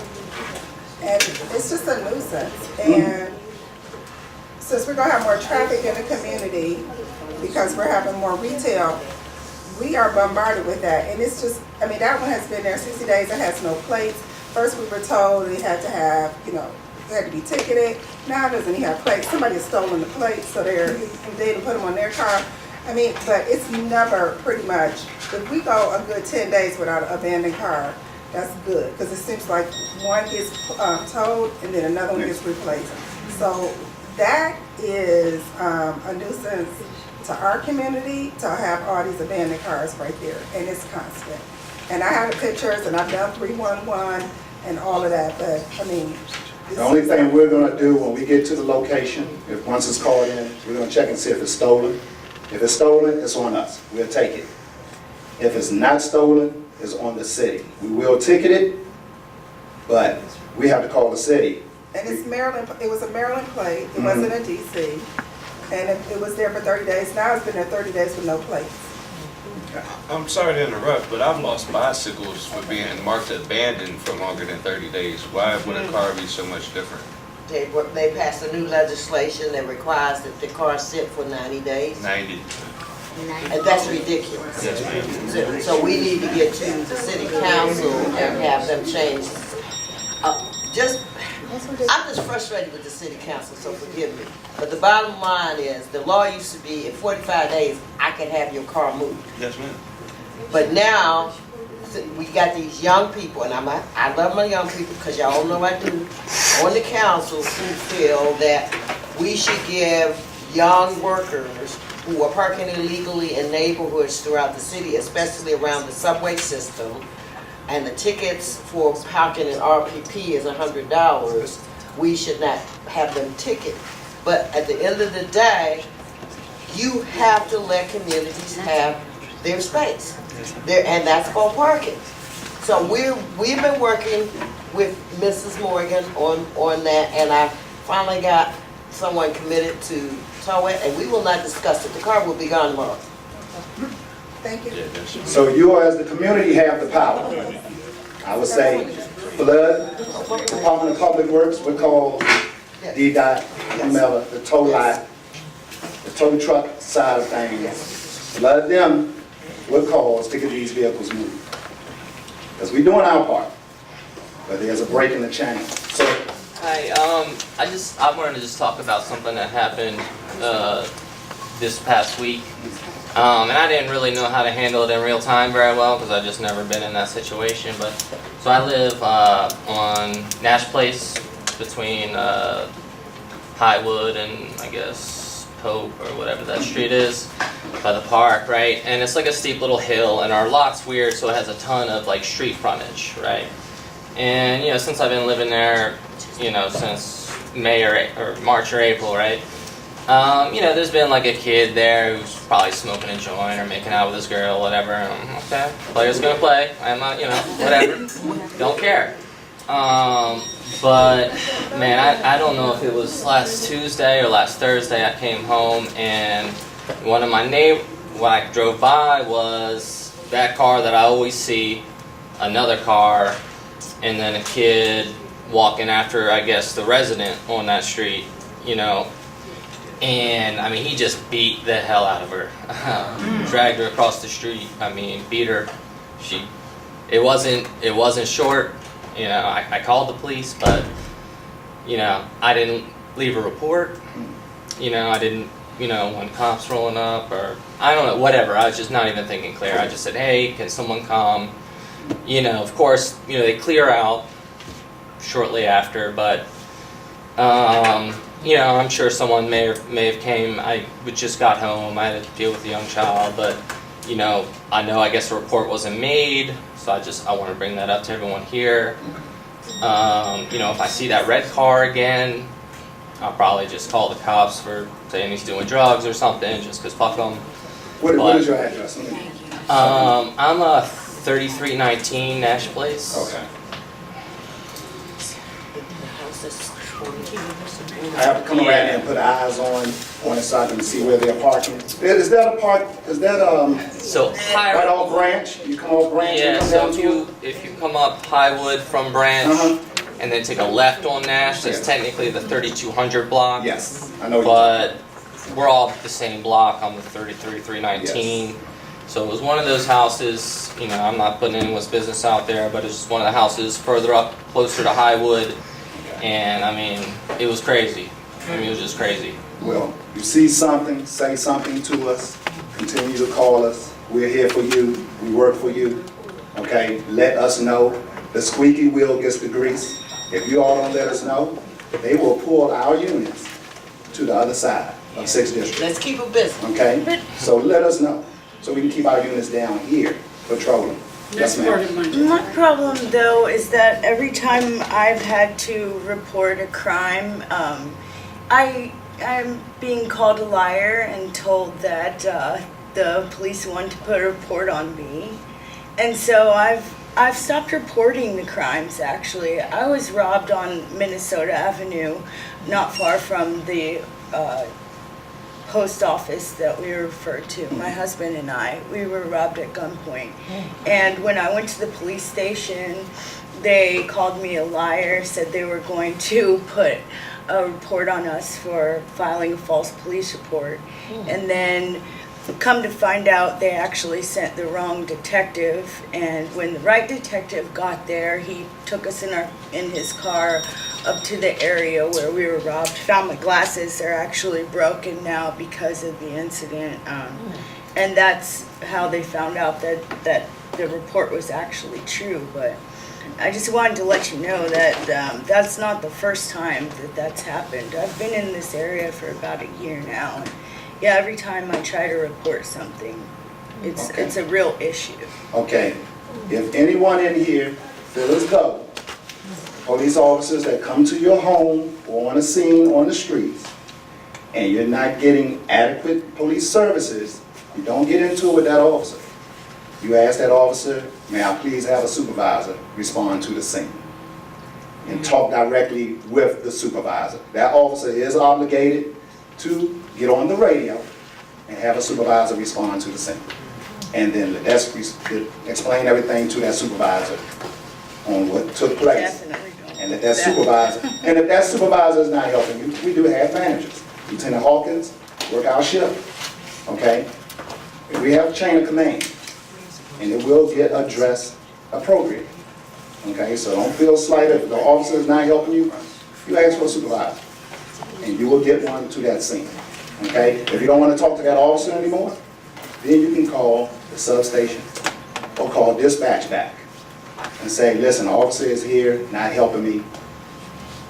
And it's just a nuisance. And since we're gonna have more traffic in the community, because we're having more retail, we are bombarded with that. And it's just, I mean, that one has been there 60 days, it has no plates. First we were told they had to have, they had to be ticketed. Now it doesn't even have plates. Somebody has stolen the plates, so they didn't put them on their car. I mean, but it's never pretty much, if we go a good 10 days without an abandoned car, that's good. Because it seems like one gets towed and then another one gets replaced. So that is a nuisance to our community to have all these abandoned cars right there. And it's constant. And I have the pictures and I've done 311 and all of that, but I mean. The only thing we're gonna do when we get to the location, once it's called in, we're gonna check and see if it's stolen. If it's stolen, it's on us. We'll take it. If it's not stolen, it's on the city. We will ticket it, but we have to call the city. And it's Maryland, it was a Maryland plate, it wasn't a DC. And it was there for 30 days. Now it's been there 30 days with no plates. I'm sorry to interrupt, but I've lost bicycles for being marked abandoned for longer than 30 days. Why would a car be so much different? They passed a new legislation that requires that the car sit for 90 days. 90. And that's ridiculous. Yes, ma'am. So we need to get to the city council and have them change. I'm just frustrated with the city council, so forgive me. But the bottom line is, the law used to be, in 45 days, I could have your car moved. Yes, ma'am. But now, we got these young people, and I love my young people, because y'all know I do, on the council who feel that we should give young workers who are parking illegally in neighborhoods throughout the city, especially around the subway system, and the tickets for parking in RPP is $100, we should not have them ticket. But at the end of the day, you have to let communities have their space. And that's for parking. So we've been working with Mrs. Morgan on that, and I finally got someone committed to tow it, and we will not discuss it. The car will be gone tomorrow. Thank you. So you as the community have the power. I would say Flood, Department of Public Works would call DDOT, whomever, the tow lot, the tow truck side of things. Let them would call us to get these vehicles moved. Because we're doing our part, but there's a break in the chain. So Hi, I wanted to just talk about something that happened this past week. And I didn't really know how to handle it in real time very well because I've just never been in that situation. But so I live on Nash Place between Highwood and I guess Pope or whatever that street is by the park, right? And it's like a steep little hill, and our lot's weird, so it has a ton of like street frontage, right? And you know, since I've been living there, you know, since May or March or April, right? You know, there's been like a kid there who's probably smoking a joint or making out with his girl, whatever. Okay, player's gonna play. I'm not, you know, whatever. Don't care. But man, I don't know if it was last Tuesday or last Thursday. I came home and one of my what I drove by was that car that I always see, another car, and then a kid walking after, I guess, the resident on that street, you know. And I mean, he just beat the hell out of her, dragged her across the street. I mean, beat her. It wasn't short. You know, I called the police, but you know, I didn't leave a report. You know, I didn't. You know, when cops rolling up or I don't know, whatever. I was just not even thinking clear. I just said, hey, can someone come? You know, of course, you know, they clear out shortly after, but you know, I'm sure someone may have came. I just got home. I had to deal with a young child, but you know, I guess the report wasn't made, so I want to bring that up to everyone here. You know, if I see that red car again, I'll probably just call the cops for saying he's doing drugs or something, just because fuck them. What is your address? I'm a 3319 Nash Place. Okay. I have to come around and put eyes on it so I can see where they're parking. Is that a park? Is that so right off Branch? You come off Branch. Yeah. And come So down if you come up Highwood from Branch and then take a left on Nash, that's technically the 3200 block. Yes, I know. But we're all the same block. I'm the 33319. Yes. So it was one of those houses. You know, I'm not putting anyone's business out there, but it's just one of the houses further up, closer to Highwood. And I mean, it was crazy. I mean, it was just crazy. Well, you see something, say something to us. Continue to call us. We're here for you. We work for you. Okay, let us know. The squeaky wheel gets the grease. If you all don't let us know, they will pull our units to the other side of 6th District. Let's keep it busy. Okay, so let us know so we can keep our units down here patrolling. Yes, ma'am. My problem though is that every time I've had to report a crime, I'm being called a liar and told that the police want to put a report on me, and so I've stopped reporting the crimes. Actually, I was robbed on Minnesota Avenue, not far from the post office that we refer to. My husband and we were robbed at gunpoint. And when I went to the police station, they called me a liar, said they were going to put a report on us for filing a false police report. And then come to find out they actually sent the wrong detective, and when the right detective got there, he took us in his car up to the area where we were robbed. Found my glasses. They're actually broken now because of the incident, and that's how they found out that the report was actually true. But I just wanted to let you know that that's not the first time that's happened. I've been in this area for about a year now. Yeah, every time I try to report something, it's a real issue. Okay, If anyone in here feels though, police officers that come to your home or on a scene on the streets, and you're not getting adequate police services, you don't get into it with that officer. You ask that officer, may I please have a supervisor respond to the scene? And talk directly with the supervisor. That officer is obligated to get on the radio and have a supervisor respond to the scene. And then explain everything to that supervisor on what took place. And if that supervisor is not helping you, we do have managers. Lieutenant Hawkins, work our shift, okay? We have a chain of command, and it will get addressed appropriately. Okay, so don't feel slighted. If the officer is not helping you, you ask for a supervisor, and you will get one to that scene. Okay, if you don't want to talk to that officer anymore, then you can call the substation or call dispatch back and say, listen, the officer is here, not helping me.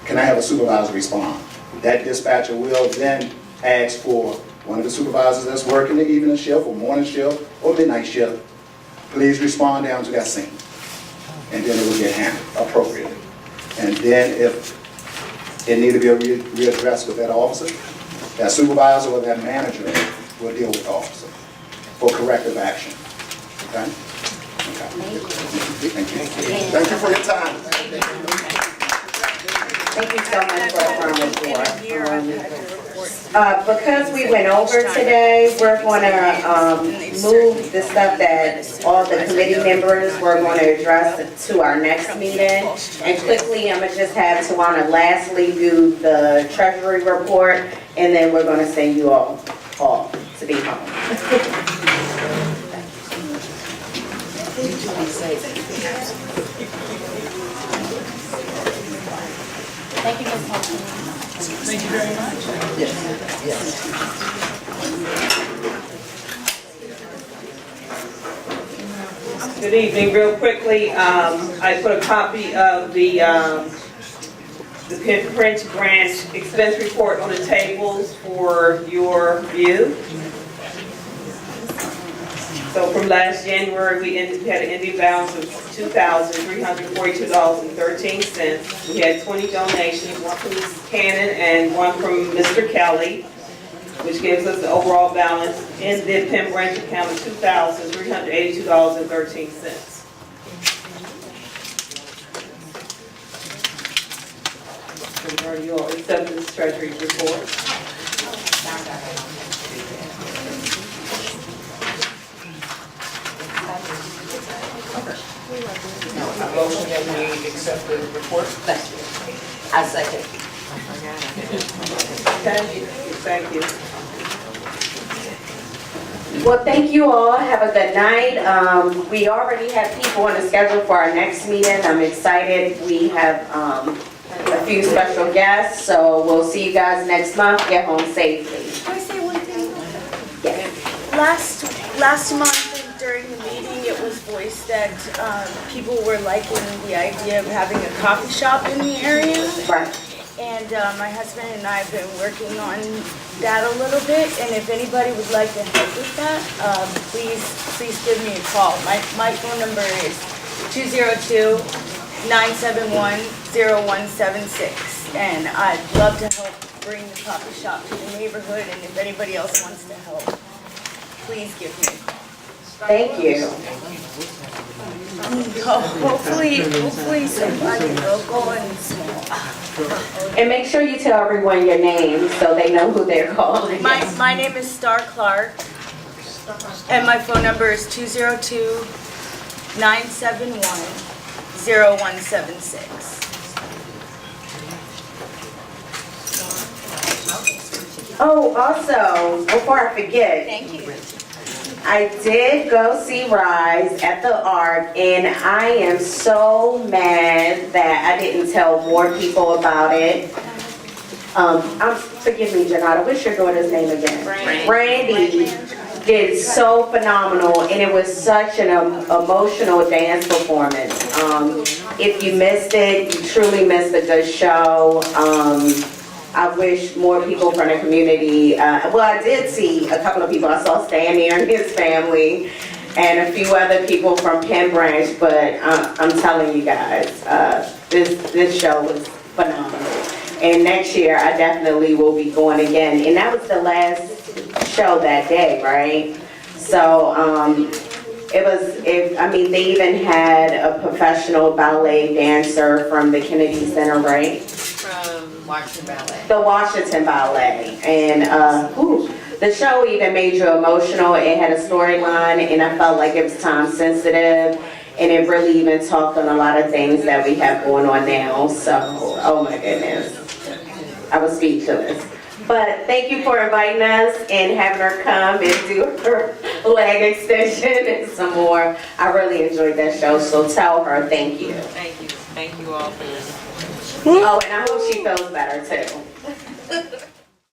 Can I have a supervisor respond? That dispatcher will then ask for one of the supervisors that's working the evening shift or morning shift or midnight shift, please respond down to that scene. And then it will get handled appropriately. And then if it need to be readdressed with that officer, that supervisor or that manager will deal with the officer for corrective action. Okay? Okay. Thank you. Thank you for your time. Thank you so much for the report. Because we went over today, we're going to move the stuff that all the committee members were going to address to our next meeting. And quickly, I'm going to just have Tawana lastly do the treasury report, and then we're going to send you all to be home. Thank you, Ms. Thompson. Thank you very much. Yes. Good evening. Real quickly, I put a copy of the Penn branch expense report on the tables for your view. So from last January, we had an ending balance of $2,342.13. We had 20 donations, one from Mrs. Cannon and one from Mr. Kelly, which gives us the overall balance in the Penn branch account of $2,382.13. Are you all accept this treasury report? A motion that we accept the report? I second. Thank you. Well, thank you all. Have a good night. We already have people on the schedule for our next meeting. I'm excited. We have a few special guests, so we'll see you guys next month. Get home safely. Can I say one thing? Yes. Last month during the meeting, it was voiced that people were liking the idea of having a coffee shop in the area. Right. And my husband and I have been working on that a little bit, and if anybody would like to help with that, please give me a call. My phone number is 202-971-0176, and I'd love to help bring the coffee shop to the neighborhood, and if anybody else wants to help, please give me a call. Thank you. Hopefully somebody local and small. And make sure you tell everyone your name so they know who they're calling. My name is Star Clark, and my phone number is 202-971-0176. Oh, also, before I forget. Thank you. I did go see Rise at the Ark, and I am so mad that I didn't tell more people about it. Forgive me, Janata, what's your daughter's name again? Brandy did so phenomenal, and it was such an emotional dance performance. If you missed it, you truly missed a good show. I wish more people from the community, well, I did see a couple of people I saw Stanley and his family. and a few other people from Penn Branch, but I'm telling you guys, this show was phenomenal. And next year, I definitely will be going again. And that was the last show that day, right? So, they even had a professional ballet dancer from the Kennedy Center, right? From Washington Ballet. The Washington Ballet. And, the show even made you emotional. It had a storyline, and I felt like it was time sensitive. And it really even talked on a lot of things that we have going on now. So, oh my goodness. I was speechless. But thank you for inviting us and having her come and do her leg extension and some more. I really enjoyed that show, so tell her thank you. Thank you all for this. Oh, and I hope she feels better too.